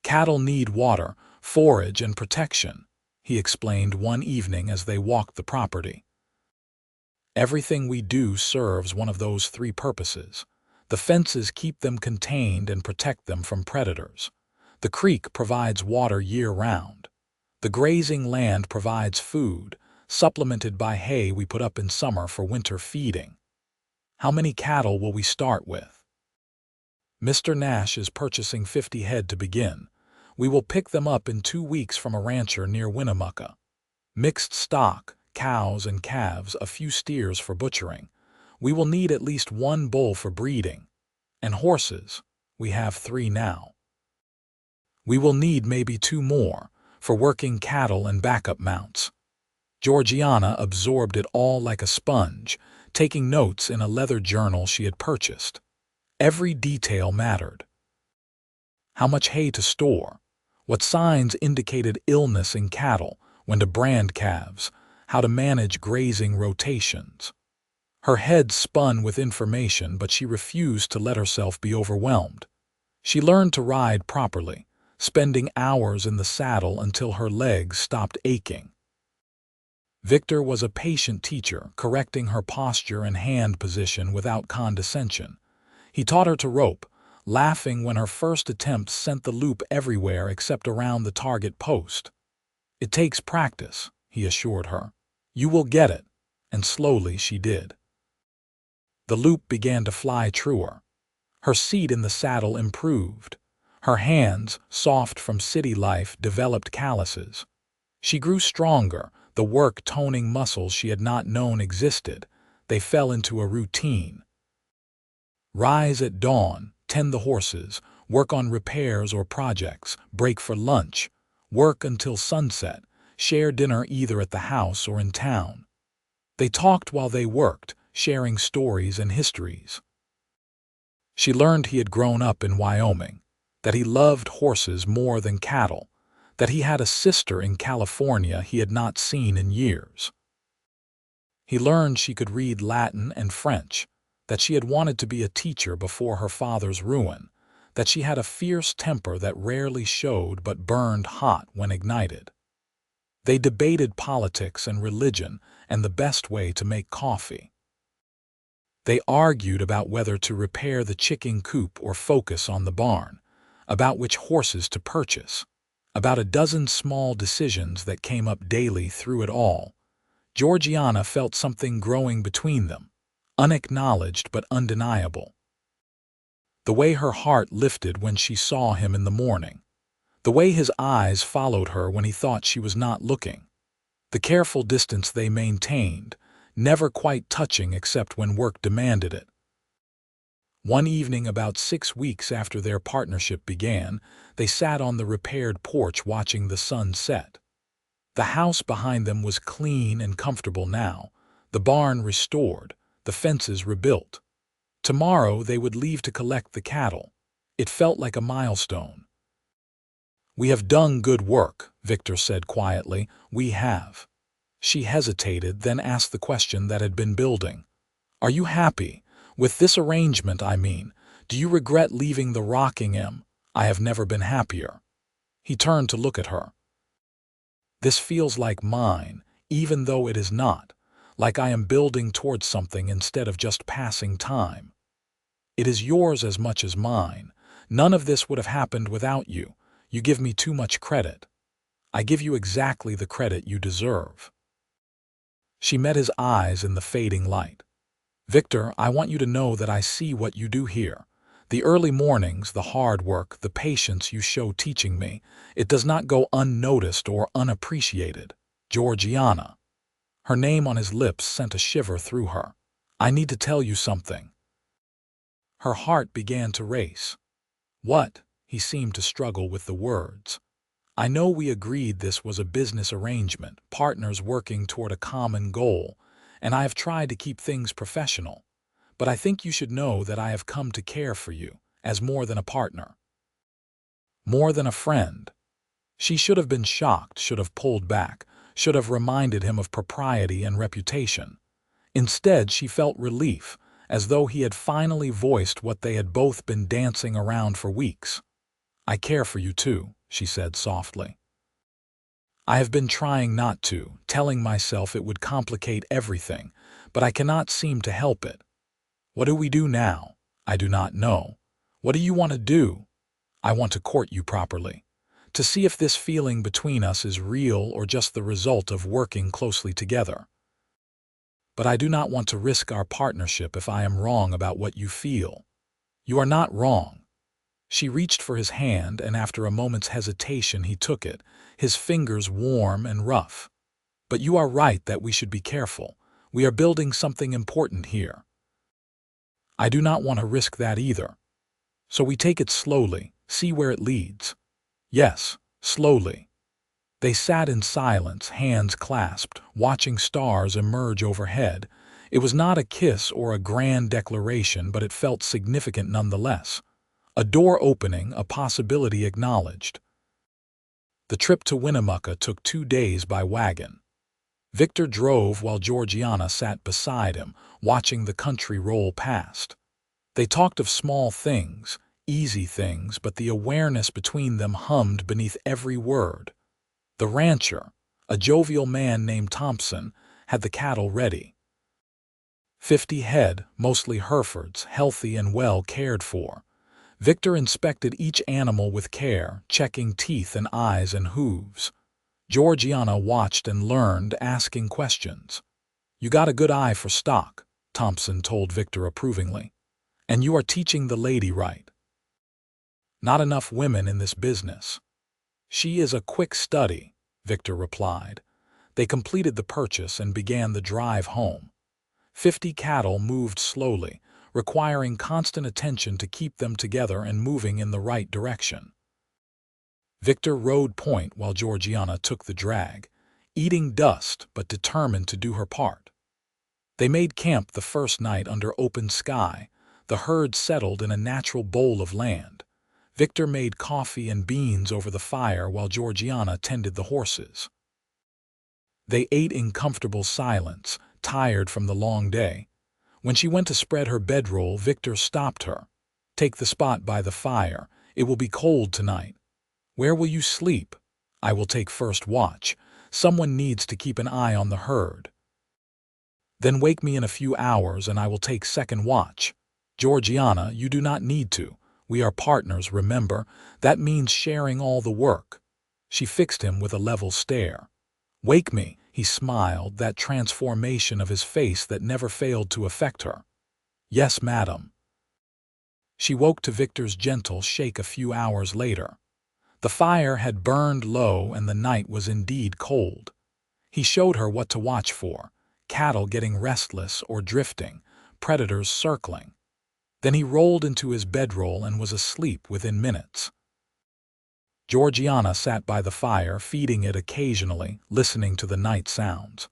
Cattle need water, forage, and protection, he explained one evening as they walked the property. Everything we do serves one of those 3 purposes. The fences keep them contained and protect them from predators. The creek provides water year-round. The grazing land provides food, supplemented by hay we put up in summer for winter feeding. How many cattle will we start with? Mr. Nash is purchasing 50 head to begin. We will pick them up in 2 weeks from a rancher near Winnemucca. Mixed stock, cows and calves, a few steers for butchering. We will need at least 1 bull for breeding. And horses, we have 3 now. We will need maybe 2 more for working cattle and backup mounts. Georgiana absorbed it all like a sponge, taking notes in a leather journal she had purchased. Every detail mattered. How much hay to store? what signs indicated illness in cattle, when to brand calves, how to manage grazing rotations. Her head spun with information, but she refused to let herself be overwhelmed. She learned to ride properly, spending hours in the saddle until her legs stopped aching. Victor was a patient teacher, correcting her posture and hand position without condescension. He taught her to rope, laughing when her first attempt sent the loop everywhere except around the target post. "It takes practice," he assured her. "You will get it." And slowly she did. The loop began to fly truer. Her seat in the saddle improved. Her hands, soft from city life, developed calluses. She grew stronger, the work-toning muscles she had not known existed. They fell into a routine. Rise at dawn, tend the horses, work on repairs or projects, break for lunch, work until sunset, share dinner either at the house or in town. They talked while they worked, sharing stories and histories. She learned he had grown up in Wyoming, that he loved horses more than cattle, that he had a sister in California he had not seen in years. He learned she could read Latin and French, that she had wanted to be a teacher before her father's ruin, that she had a fierce temper that rarely showed but burned hot when ignited. They debated politics and religion and the best way to make coffee. They argued about whether to repair the chicken coop or focus on the barn, about which horses to purchase, about a dozen small decisions that came up daily through it all. Georgiana felt something growing between them, unacknowledged but undeniable. The way her heart lifted when she saw him in the morning, the way his eyes followed her when he thought she was not looking, the careful distance they maintained, never quite touching except when work demanded it. One evening about 6 weeks after their partnership began, they sat on the repaired porch watching the sun set. The house behind them was clean and comfortable now, the barn restored, the fences rebuilt. Tomorrow they would leave to collect the cattle. It felt like a milestone. "We have done good work," Victor said quietly. "We have." She hesitated, then asked the question that had been building. "Are you happy? With this arrangement, I mean. Do you regret leaving the rocking em? I have never been happier." He turned to look at her. "This feels like mine, even though it is not, like I am building towards something instead of just passing time. It is yours as much as mine. None of this would have happened without you. You give me too much credit. I give you exactly the credit you deserve." She met his eyes in the fading light. "Victor, I want you to know that I see what you do here. The early mornings, the hard work, the patience you show teaching me, it does not go unnoticed or unappreciated. Georgiana." Her name on his lips sent a shiver through her. "I need to tell you something." Her heart began to race. "What?" He seemed to struggle with the words. "I know we agreed this was a business arrangement, partners working toward a common goal, and I have tried to keep things professional. But I think you should know that I have come to care for you, as more than a partner. More than a friend." She should have been shocked, should have pulled back, should have reminded him of propriety and reputation. Instead, she felt relief, as though he had finally voiced what they had both been dancing around for weeks. "I care for you too," she said softly. "I have been trying not to, telling myself it would complicate everything, but I cannot seem to help it. What do we do now? I do not know. What do you want to do? I want to court you properly, to see if this feeling between us is real or just the result of working closely together. But I do not want to risk our partnership if I am wrong about what you feel. You are not wrong." She reached for his hand, and after a moment's hesitation he took it, his fingers warm and rough. "But you are right that we should be careful. We are building something important here. I do not want to risk that either. So we take it slowly, see where it leads." "Yes, slowly." They sat in silence, hands clasped, watching stars emerge overhead. It was not a kiss or a grand declaration, but it felt significant nonetheless. A door opening, a possibility acknowledged. The trip to Winnemucca took 2 days by wagon. Victor drove while Georgiana sat beside him, watching the country roll past. They talked of small things, easy things, but the awareness between them hummed beneath every word. The rancher, a jovial man named Thompson, had the cattle ready. 50 head, mostly Herefords, healthy and well cared for. Victor inspected each animal with care, checking teeth and eyes and hooves. Georgiana watched and learned, asking questions. "You got a good eye for stock," Thompson told Victor approvingly. "And you are teaching the lady right. Not enough women in this business." "She is a quick study," Victor replied. They completed the purchase and began the drive home. 50 cattle moved slowly, requiring constant attention to keep them together and moving in the right direction. Victor rode point while Georgiana took the drag, eating dust but determined to do her part. They made camp the first night under open sky. The herd settled in a natural bowl of land. Victor made coffee and beans over the fire while Georgiana tended the horses. They ate in comfortable silence, tired from the long day. When she went to spread her bedroll, Victor stopped her. "Take the spot by the fire. It will be cold tonight." "Where will you sleep?" "I will take first watch. Someone needs to keep an eye on the herd." "Then wake me in a few hours and I will take second watch." "Georgiana, you do not need to. We are partners, remember. That means sharing all the work." She fixed him with a level stare. "Wake me," he smiled, that transformation of his face that never failed to affect her. "Yes, madam." She woke to Victor's gentle shake a few hours later. The fire had burned low and the night was indeed cold. He showed her what to watch for: cattle getting restless or drifting, predators circling. Then he rolled into his bedroll and was asleep within minutes. Georgiana sat by the fire, feeding it occasionally, listening to the night sounds.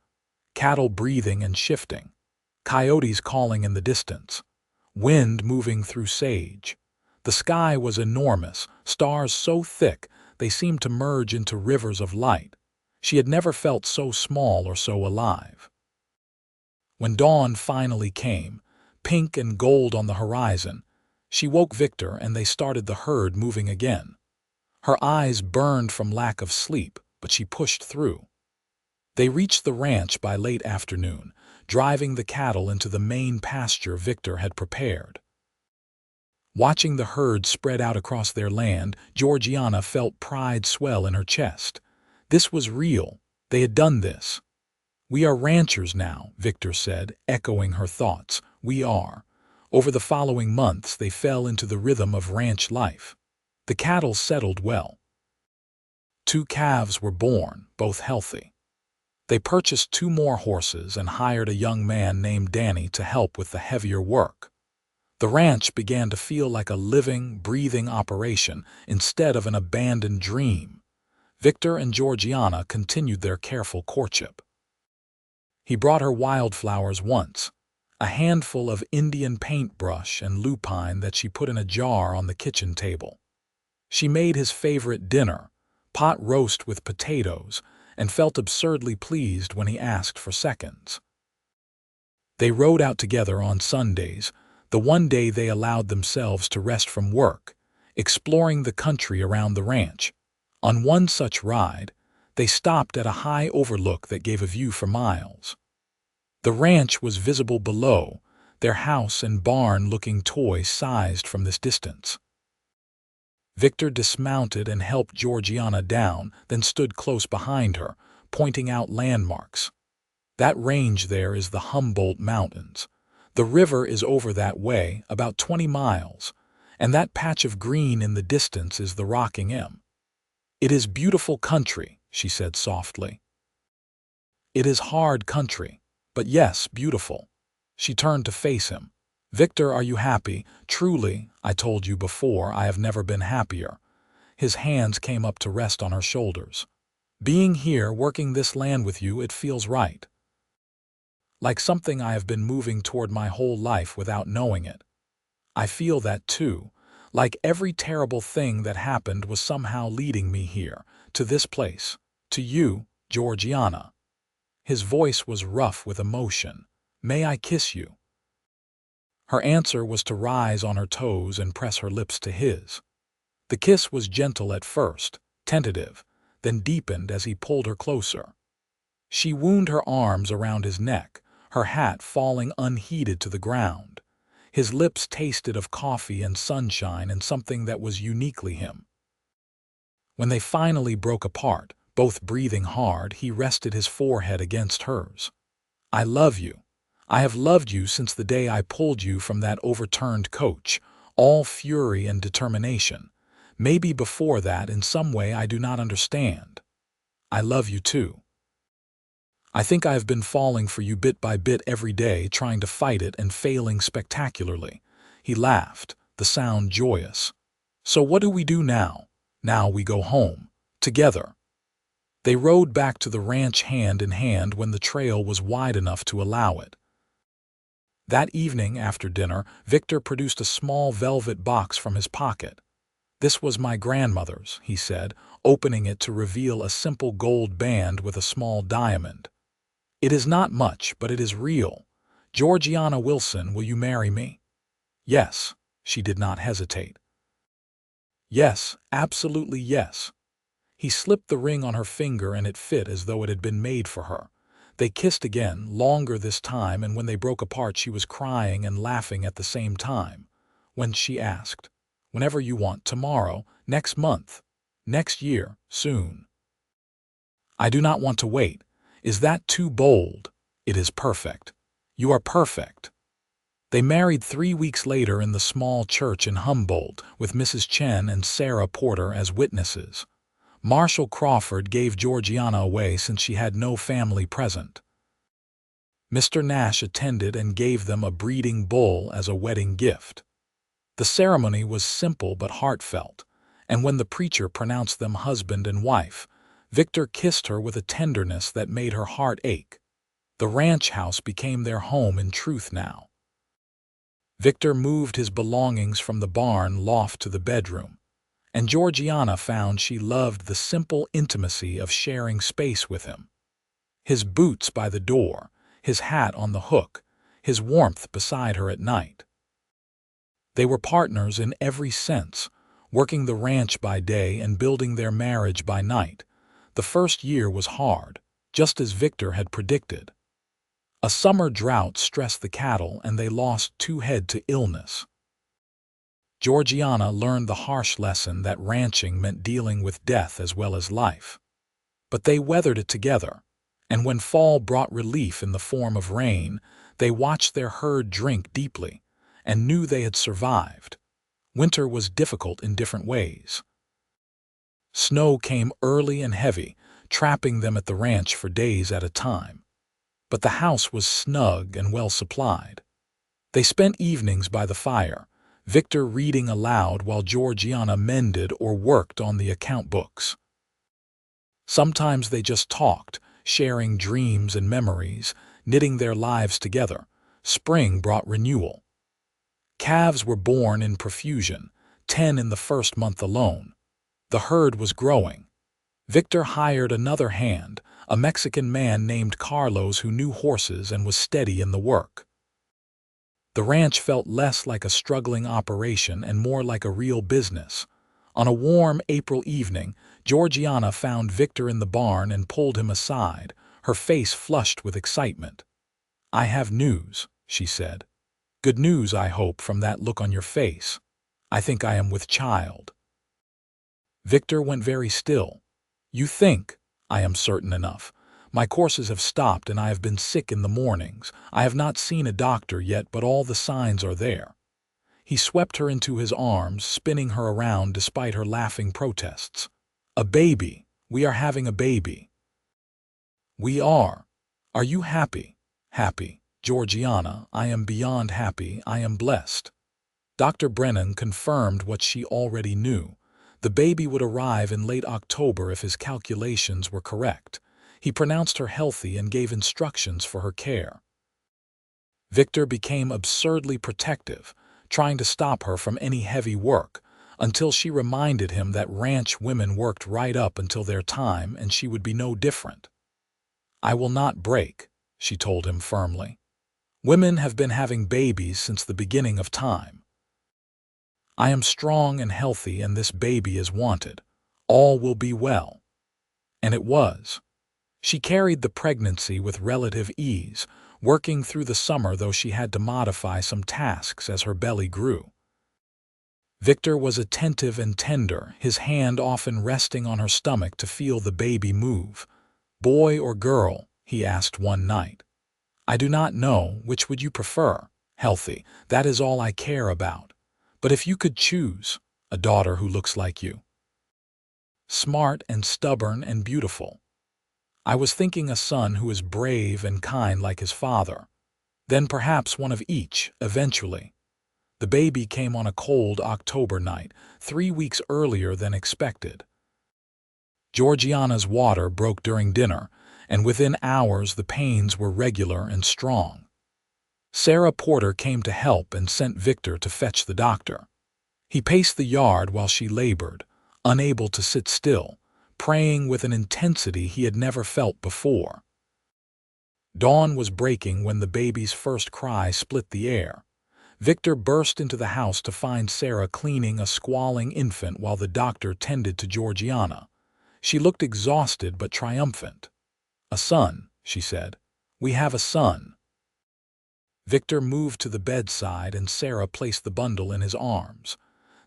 Cattle breathing and shifting. Coyotes calling in the distance. Wind moving through sage. The sky was enormous, stars so thick they seemed to merge into rivers of light. She had never felt so small or so alive. When dawn finally came, pink and gold on the horizon, she woke Victor and they started the herd moving again. Her eyes burned from lack of sleep, but she pushed through. They reached the ranch by late afternoon, driving the cattle into the main pasture Victor had prepared. Watching the herd spread out across their land, Georgiana felt pride swell in her chest. This was real. They had done this. "We are ranchers now," Victor said, echoing her thoughts. "We are." Over the following months, they fell into the rhythm of ranch life. The cattle settled well. 2 calves were born, both healthy. They purchased 2 more horses and hired a young man named Danny to help with the heavier work. The ranch began to feel like a living, breathing operation instead of an abandoned dream. Victor and Georgiana continued their careful courtship. He brought her wildflowers once, a handful of Indian paintbrush and lupine that she put in a jar on the kitchen table. She made his favorite dinner, pot roast with potatoes, and felt absurdly pleased when he asked for seconds. They rode out together on Sundays, the one day they allowed themselves to rest from work, exploring the country around the ranch. On one such ride, they stopped at a high overlook that gave a view for miles. The ranch was visible below, their house and barn looking toy-sized from this distance. Victor dismounted and helped Georgiana down, then stood close behind her, pointing out landmarks. "That range there is the Humboldt Mountains. The river is over that way, about 20 miles, and that patch of green in the distance is the Rocking M. It is beautiful country," she said softly. "It is hard country, but yes, beautiful." She turned to face him. "Victor, are you happy?" "Truly, I told you before, I have never been happier." His hands came up to rest on her shoulders. "Being here, working this land with you, it feels right. Like something I have been moving toward my whole life without knowing it. I feel that too, like every terrible thing that happened was somehow leading me here, To this place. To you, Georgiana." His voice was rough with emotion. "May I kiss you?" Her answer was to rise on her toes and press her lips to his. The kiss was gentle at first, tentative, then deepened as he pulled her closer. She wound her arms around his neck, her hat falling unheeded to the ground. His lips tasted of coffee and sunshine and something that was uniquely him. When they finally broke apart, both breathing hard, he rested his forehead against hers. "I love you. I have loved you since the day I pulled you from that overturned coach, all fury and determination. Maybe before that, in some way I do not understand. I love you too. I think I have been falling for you bit by bit every day, trying to fight it and failing spectacularly." He laughed, the sound joyous. "So what do we do now? Now we go home. Together." They rode back to the ranch hand in hand when the trail was wide enough to allow it. That evening, after dinner, Victor produced a small velvet box from his pocket. "This was my grandmother's," he said, opening it to reveal a simple gold band with a small diamond. "It is not much, but it is real. Georgiana Wilson, will you marry me?" "Yes." She did not hesitate. "Yes, absolutely yes." He slipped the ring on her finger and it fit as though it had been made for her. They kissed again, longer this time, and when they broke apart she was crying and laughing at the same time. When she asked, "Whenever you want, tomorrow, next month, next year, soon." "I do not want to wait. Is that too bold?" "It is perfect. You are perfect." They married 3 weeks later in the small church in Humboldt, with Mrs. Chen and Sarah Porter as witnesses. Marshall Crawford gave Georgiana away since she had no family present. Mr. Nash attended and gave them a breeding bull as a wedding gift. The ceremony was simple but heartfelt, and when the preacher pronounced them husband and wife, Victor kissed her with a tenderness that made her heart ache. The ranch house became their home in truth now. Victor moved his belongings from the barn loft to the bedroom, and Georgiana found she loved the simple intimacy of sharing space with him. His boots by the door, his hat on the hook, his warmth beside her at night. They were partners in every sense, working the ranch by day and building their marriage by night. The first year was hard, just as Victor had predicted. A summer drought stressed the cattle and they lost 2 head to illness. Georgiana learned the harsh lesson that ranching meant dealing with death as well as life. But they weathered it together, and when fall brought relief in the form of rain, they watched their herd drink deeply and knew they had survived. Winter was difficult in different ways. Snow came early and heavy, trapping them at the ranch for days at a time. But the house was snug and well supplied. They spent evenings by the fire, Victor reading aloud while Georgiana mended or worked on the account books. Sometimes they just talked, sharing dreams and memories, knitting their lives together. Spring brought renewal. Calves were born in profusion, 10 in the first month alone. The herd was growing. Victor hired another hand, a Mexican man named Carlos who knew horses and was steady in the work. The ranch felt less like a struggling operation and more like a real business. On a warm April evening, Georgiana found Victor in the barn and pulled him aside, her face flushed with excitement. "I have news," she said. "Good news, I hope, from that look on your face. I think I am with child." Victor went very still. "You think? I am certain enough. My courses have stopped and I have been sick in the mornings. I have not seen a doctor yet, but all the signs are there." He swept her into his arms, spinning her around despite her laughing protests. "A baby. We are having a baby." "We are. Are you happy?" "Happy. Georgiana, I am beyond happy. I am blessed." Dr. Brennan confirmed what she already knew. The baby would arrive in late October if his calculations were correct. He pronounced her healthy and gave instructions for her care. Victor became absurdly protective, trying to stop her from any heavy work, until she reminded him that ranch women worked right up until their time and she would be no different. "I will not break," she told him firmly. "Women have been having babies since the beginning of time. I am strong and healthy, and this baby is wanted. All will be well." And it was. She carried the pregnancy with relative ease, working through the summer, though she had to modify some tasks as her belly grew. Victor was attentive and tender, his hand often resting on her stomach to feel the baby move. "Boy or girl?" he asked one night. "I do not know. Which would you prefer?" "Healthy. That is all I care about. But if you could choose, a daughter who looks like you." "Smart and stubborn and beautiful." "I was thinking a son who is brave and kind like his father. Then perhaps one of each, eventually." The baby came on a cold October night, 3 weeks earlier than expected. Georgiana's water broke during dinner, and within hours the pains were regular and strong. Sarah Porter came to help and sent Victor to fetch the doctor. He paced the yard while she labored, unable to sit still, praying with an intensity he had never felt before. Dawn was breaking when the baby's first cry split the air. Victor burst into the house to find Sarah cleaning a squalling infant while the doctor tended to Georgiana. She looked exhausted but triumphant. "A son," she said. "We have a son." Victor moved to the bedside and Sarah placed the bundle in his arms.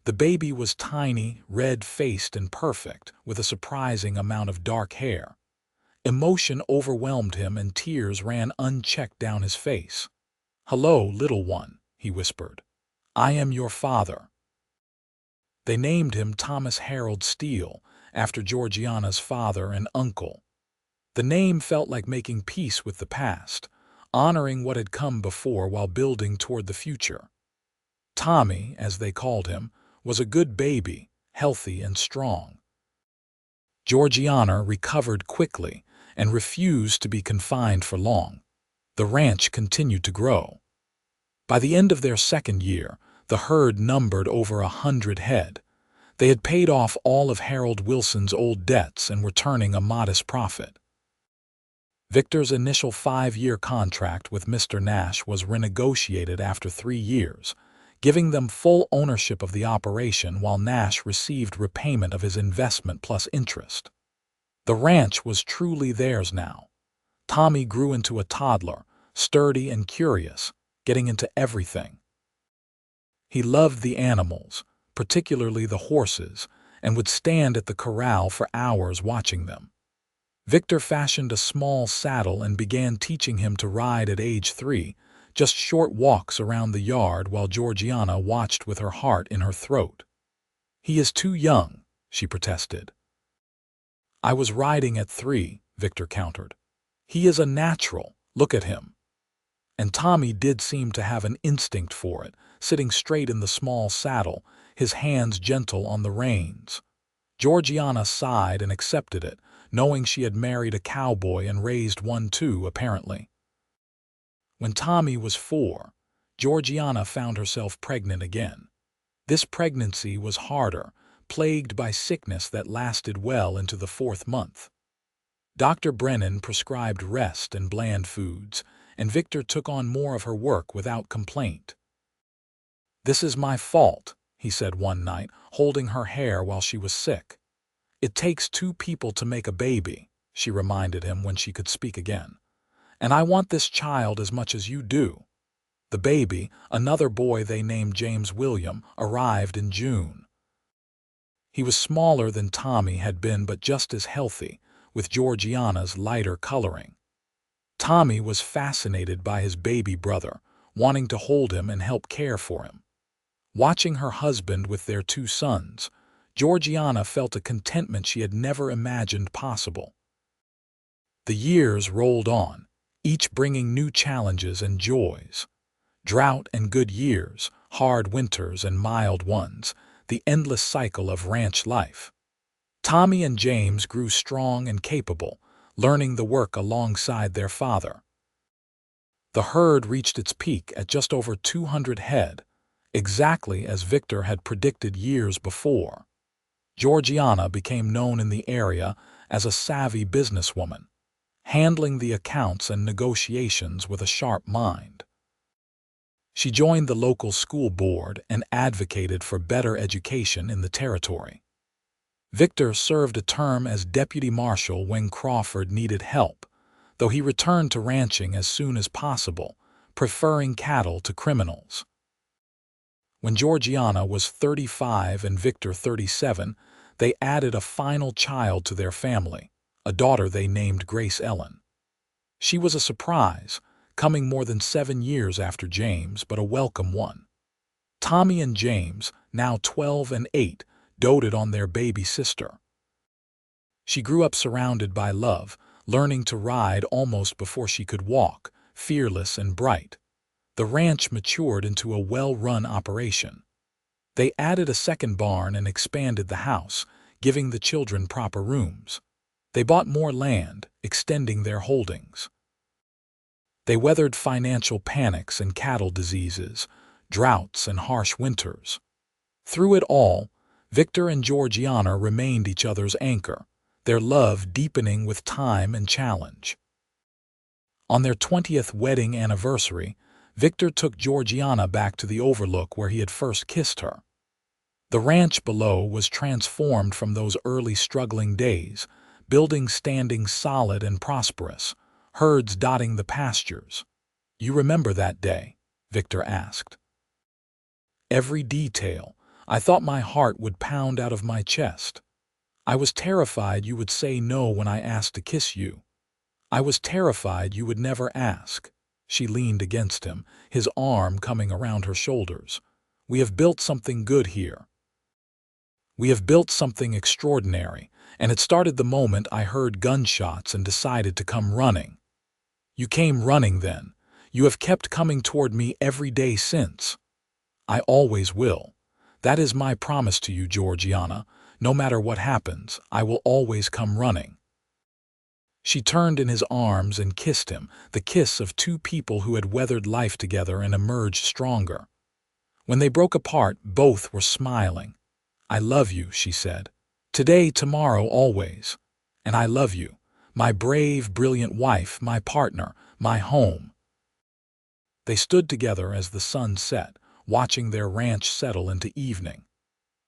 The baby was tiny, red-faced and perfect, with a surprising amount of dark hair. Emotion overwhelmed him and tears ran unchecked down his face. "Hello, little one," he whispered. "I am your father." They named him Thomas Harold Steele, after Georgiana's father and uncle. The name felt like making peace with the past, honoring what had come before while building toward the future. Tommy, as they called him, was a good baby, healthy and strong. Georgiana recovered quickly and refused to be confined for long. The ranch continued to grow. By the end of their second year, the herd numbered over 100 head. They had paid off all of Harold Wilson's old debts and were turning a modest profit. Victor's initial 5-year contract with Mr. Nash was renegotiated after 3 years, giving them full ownership of the operation while Nash received repayment of his investment plus interest. The ranch was truly theirs now. Tommy grew into a toddler, sturdy and curious, getting into everything. He loved the animals, particularly the horses, and would stand at the corral for hours watching them. Victor fashioned a small saddle and began teaching him to ride at age 3, just short walks around the yard while Georgiana watched with her heart in her throat. "He is too young," she protested. "I was riding at 3, Victor countered. "He is a natural. Look at him." And Tommy did seem to have an instinct for it, sitting straight in the small saddle, his hands gentle on the reins. Georgiana sighed and accepted it, knowing she had married a cowboy and raised one too, apparently. When Tommy was 4, Georgiana found herself pregnant again. This pregnancy was harder, plagued by sickness that lasted well into the 4th month. Dr. Brennan prescribed rest and bland foods, and Victor took on more of her work without complaint. "This is my fault," he said one night, holding her hair while she was sick. "It takes 2 people to make a baby," she reminded him when she could speak again. "And I want this child as much as you do." The baby, another boy they named James William, arrived in June. He was smaller than Tommy had been but just as healthy, with Georgiana's lighter coloring. Tommy was fascinated by his baby brother, wanting to hold him and help care for him. Watching her husband with their 2 sons, Georgiana felt a contentment she had never imagined possible. The years rolled on, each bringing new challenges and joys. Drought and good years, hard winters and mild ones, the endless cycle of ranch life. Tommy and James grew strong and capable, learning the work alongside their father. The herd reached its peak at just over 200 head, exactly as Victor had predicted years before. Georgiana became known in the area as a savvy businesswoman, handling the accounts and negotiations with a sharp mind. She joined the local school board and advocated for better education in the territory. Victor served a term as deputy marshal when Crawford needed help, though he returned to ranching as soon as possible, preferring cattle to criminals. When Georgiana was 35 and Victor 37, they added a final child to their family, a daughter they named Grace Ellen. She was a surprise, coming more than 7 years after James, but a welcome one. Tommy and James, now 12 and 8, doted on their baby sister. She grew up surrounded by love, learning to ride almost before she could walk, fearless and bright. The ranch matured into a well-run operation. They added a second barn and expanded the house, giving the children proper rooms. They bought more land, extending their holdings. They weathered financial panics and cattle diseases, droughts and harsh winters. Through it all, Victor and Georgiana remained each other's anchor, their love deepening with time and challenge. On their 20th wedding anniversary, Victor took Georgiana back to the overlook where he had first kissed her. The ranch below was transformed from those early struggling days, buildings standing solid and prosperous, herds dotting the pastures. "You remember that day?" Victor asked. "Every detail. I thought my heart would pound out of my chest. I was terrified you would say no when I asked to kiss you. I was terrified you would never ask." She leaned against him, his arm coming around her shoulders. "We have built something good here. We have built something extraordinary, and it started the moment I heard gunshots and decided to come running." "You came running then. You have kept coming toward me every day since." "I always will. That is my promise to you, Georgiana. No matter what happens, I will always come running." She turned in his arms and kissed him, the kiss of two people who had weathered life together and emerged stronger. When they broke apart, both were smiling. "I love you," she said. "Today, tomorrow, always. And I love you, my brave, brilliant wife, my partner, my home." They stood together as the sun set, watching their ranch settle into evening.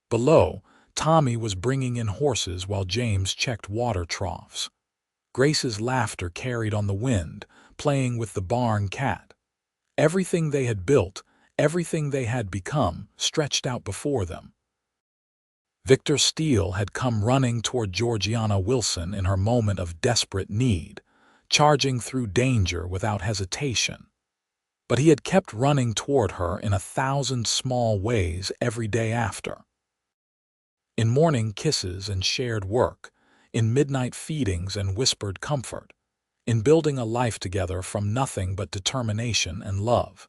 Below, Tommy was bringing in horses while James checked water troughs. Grace's laughter carried on the wind, playing with the barn cat. Everything they had built, everything they had become, stretched out before them. Victor Steele had come running toward Georgiana Wilson in her moment of desperate need, charging through danger without hesitation. But he had kept running toward her in 1,000 small ways every day after. In morning kisses and shared work, in midnight feedings and whispered comfort, in building a life together from nothing but determination and love.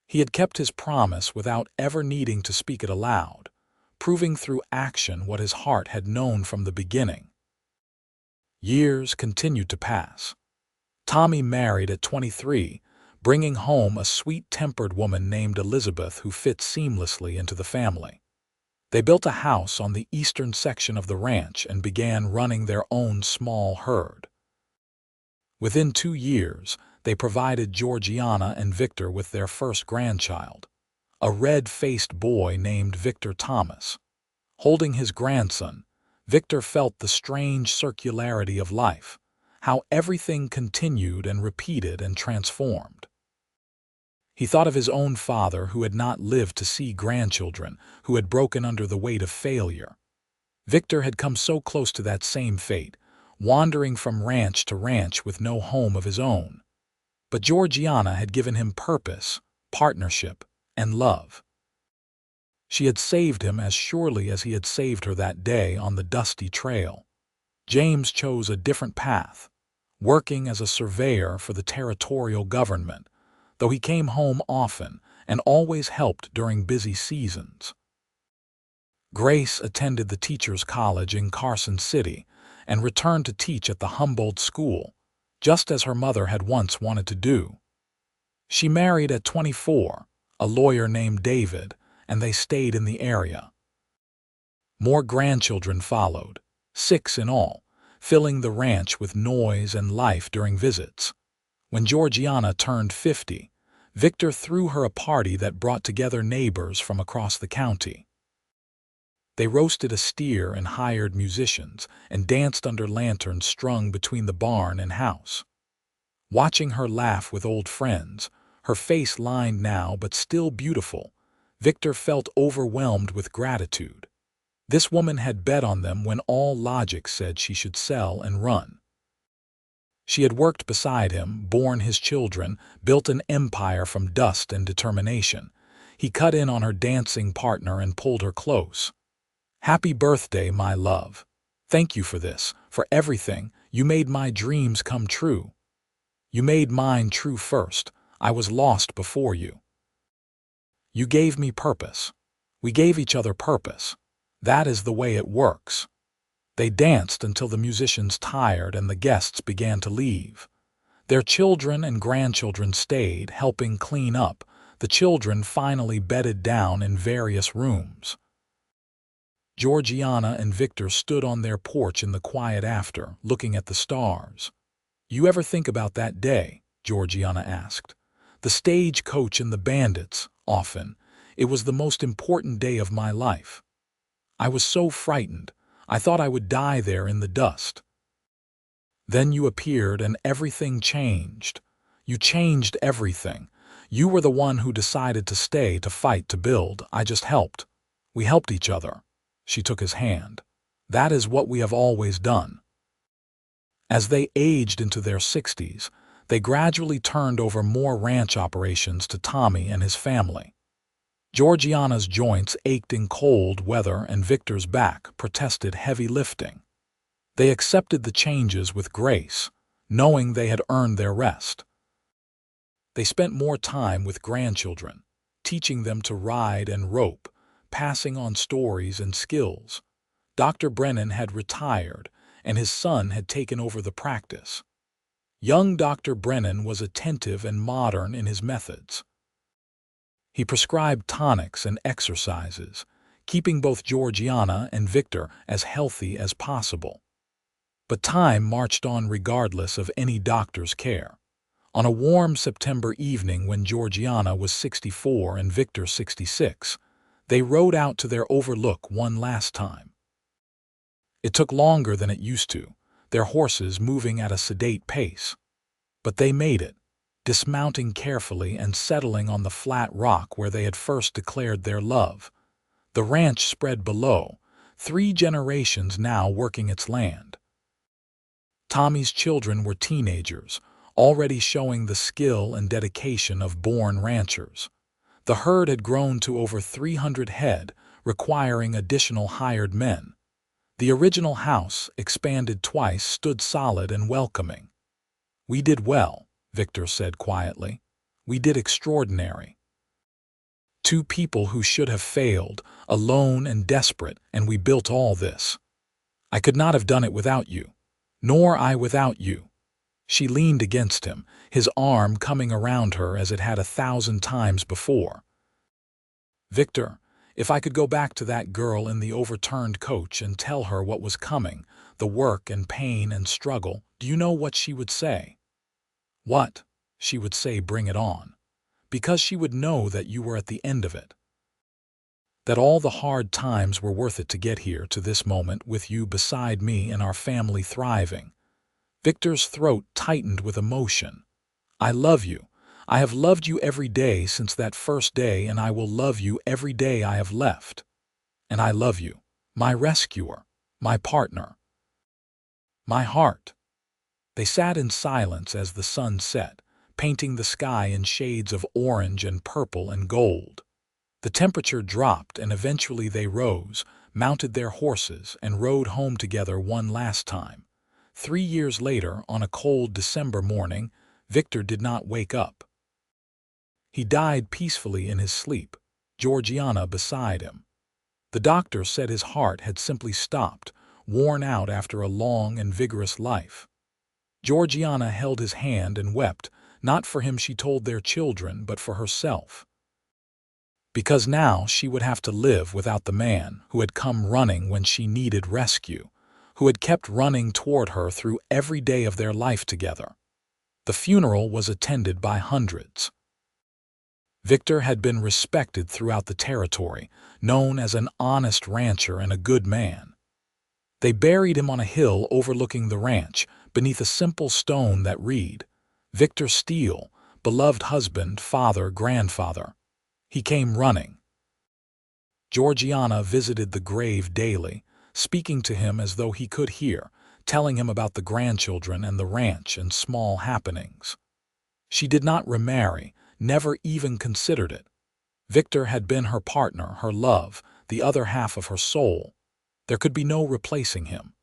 He had kept his promise without ever needing to speak it aloud, proving through action what his heart had known from the beginning. Years continued to pass. Tommy married at 23, bringing home a sweet-tempered woman named Elizabeth who fit seamlessly into the family. They built a house on the eastern section of the ranch and began running their own small herd. Within 2 years, they provided Georgiana and Victor with their first grandchild, a red-faced boy named Victor Thomas. Holding his grandson, Victor felt the strange circularity of life, how everything continued and repeated and transformed. He thought of his own father who had not lived to see grandchildren, who had broken under the weight of failure. Victor had come so close to that same fate, wandering from ranch to ranch with no home of his own. But Georgiana had given him purpose, partnership, and love. She had saved him as surely as he had saved her that day on the dusty trail. James chose a different path, working as a surveyor for the territorial government, though he came home often and always helped during busy seasons. Grace attended the Teachers' College in Carson City and returned to teach at the Humboldt School, just as her mother had once wanted to do. She married at 24, a lawyer named David, and they stayed in the area. More grandchildren followed, 6 in all, filling the ranch with noise and life during visits. When Georgiana turned 50, Victor threw her a party that brought together neighbors from across the county. They roasted a steer and hired musicians and danced under lanterns strung between the barn and house. Watching her laugh with old friends, her face lined now but still beautiful, Victor felt overwhelmed with gratitude. This woman had bet on them when all logic said she should sell and run. She had worked beside him, borne his children, built an empire from dust and determination. He cut in on her dancing partner and pulled her close. "Happy birthday, my love. Thank you for this, for everything. You made my dreams come true. You made mine true first. I was lost before you. You gave me purpose. We gave each other purpose. That is the way it works." They danced until the musicians tired and the guests began to leave. Their children and grandchildren stayed, helping clean up. The children finally bedded down in various rooms. Georgiana and Victor stood on their porch in the quiet after, looking at the stars. "You ever think about that day?" Georgiana asked. "The stagecoach and the bandits, often. It was the most important day of my life. I was so frightened. I thought I would die there in the dust. Then you appeared and everything changed. You changed everything. You were the one who decided to stay, to fight, to build. I just helped. We helped each other." She took his hand. "That is what we have always done." As they aged into their 60s, they gradually turned over more ranch operations to Tommy and his family. Georgiana's joints ached in cold weather and Victor's back protested heavy lifting. They accepted the changes with grace, knowing they had earned their rest. They spent more time with grandchildren, teaching them to ride and rope, passing on stories and skills. Dr. Brennan had retired, and his son had taken over the practice. Young Dr. Brennan was attentive and modern in his methods. He prescribed tonics and exercises, keeping both Georgiana and Victor as healthy as possible. But time marched on regardless of any doctor's care. On a warm September evening when Georgiana was 64 and Victor 66, they rode out to their overlook one last time. It took longer than it used to, their horses moving at a sedate pace. But they made it, dismounting carefully and settling on the flat rock where they had first declared their love. The ranch spread below, 3 generations now working its land. Tommy's children were teenagers, already showing the skill and dedication of born ranchers. The herd had grown to over 300 head, requiring additional hired men. The original house, expanded twice, stood solid and welcoming. "We did well," Victor said quietly. "We did extraordinary. 2 people who should have failed, alone and desperate, and we built all this. I could not have done it without you, nor I without you." She leaned against him, his arm coming around her as it had 1,000 times before. "Victor, if I could go back to that girl in the overturned coach and tell her what was coming, the work and pain and struggle, do you know what she would say?" "What?" "She would say, bring it on. Because she would know that you were at the end of it. That all the hard times were worth it to get here to this moment with you beside me and our family thriving." Victor's throat tightened with emotion. "I love you. I have loved you every day since that first day, and I will love you every day I have left. And I love you, my rescuer, my partner, my heart." They sat in silence as the sun set, painting the sky in shades of orange and purple and gold. The temperature dropped and eventually they rose, mounted their horses, and rode home together one last time. 3 years later, on a cold December morning, Victor did not wake up. He died peacefully in his sleep, Georgiana beside him. The doctor said his heart had simply stopped, worn out after a long and vigorous life. Georgiana held his hand and wept, not for him, she told their children, but for herself. because now she would have to live without the man who had come running when she needed rescue, who had kept running toward her through every day of their life together. The funeral was attended by hundreds. Victor had been respected throughout the territory, known as an honest rancher and a good man. They buried him on a hill overlooking the ranch, beneath a simple stone that read, "Victor Steele, beloved husband, father, grandfather." He came running. Georgiana visited the grave daily, speaking to him as though he could hear, telling him about the grandchildren and the ranch and small happenings. She did not remarry, never even considered it. Victor had been her partner, her love, the other half of her soul. There could be no replacing him.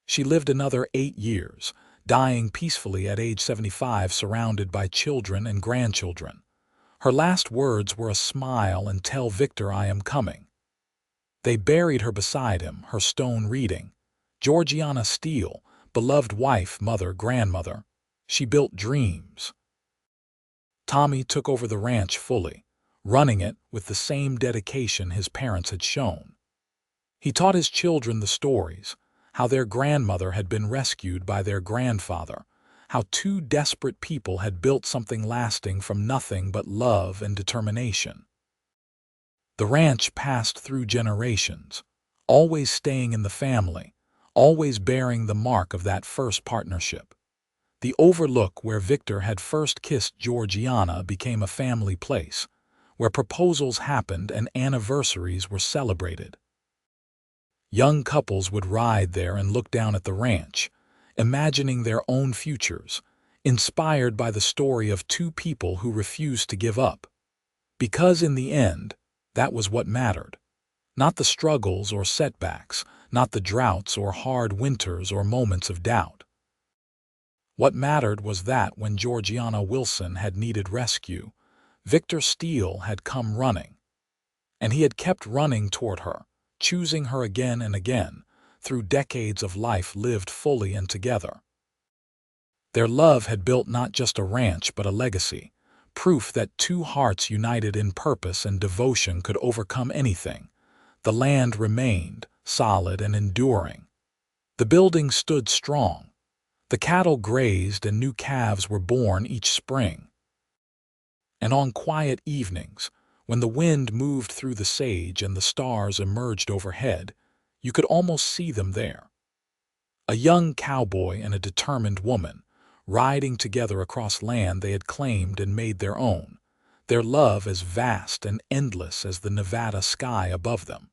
She lived another 8 years, dying peacefully at age 75, surrounded by children and grandchildren. Her last words were a smile and "Tell Victor I am coming." They buried her beside him, her stone reading, "Georgiana Steele, beloved wife, mother, grandmother. She built dreams." Tommy took over the ranch fully, running it with the same dedication his parents had shown. He taught his children the stories, how their grandmother had been rescued by their grandfather, how 2 desperate people had built something lasting from nothing but love and determination. The ranch passed through generations, always staying in the family, always bearing the mark of that first partnership. The overlook where Victor had first kissed Georgiana became a family place, where proposals happened and anniversaries were celebrated. Young couples would ride there and look down at the ranch, imagining their own futures, inspired by the story of 2 people who refused to give up. Because in the end, that was what mattered. Not the struggles or setbacks, not the droughts or hard winters or moments of doubt. What mattered was that when Georgiana Wilson had needed rescue, Victor Steele had come running. And he had kept running toward her, choosing her again and again, through decades of life lived fully and together. Their love had built not just a ranch but a legacy, proof that 2 hearts united in purpose and devotion could overcome anything. The land remained solid and enduring. The building stood strong. The cattle grazed and new calves were born each spring. And on quiet evenings, when the wind moved through the sage and the stars emerged overhead, you could almost see them there. A young cowboy and a determined woman, riding together across land they had claimed and made their own, their love as vast and endless as the Nevada sky above them.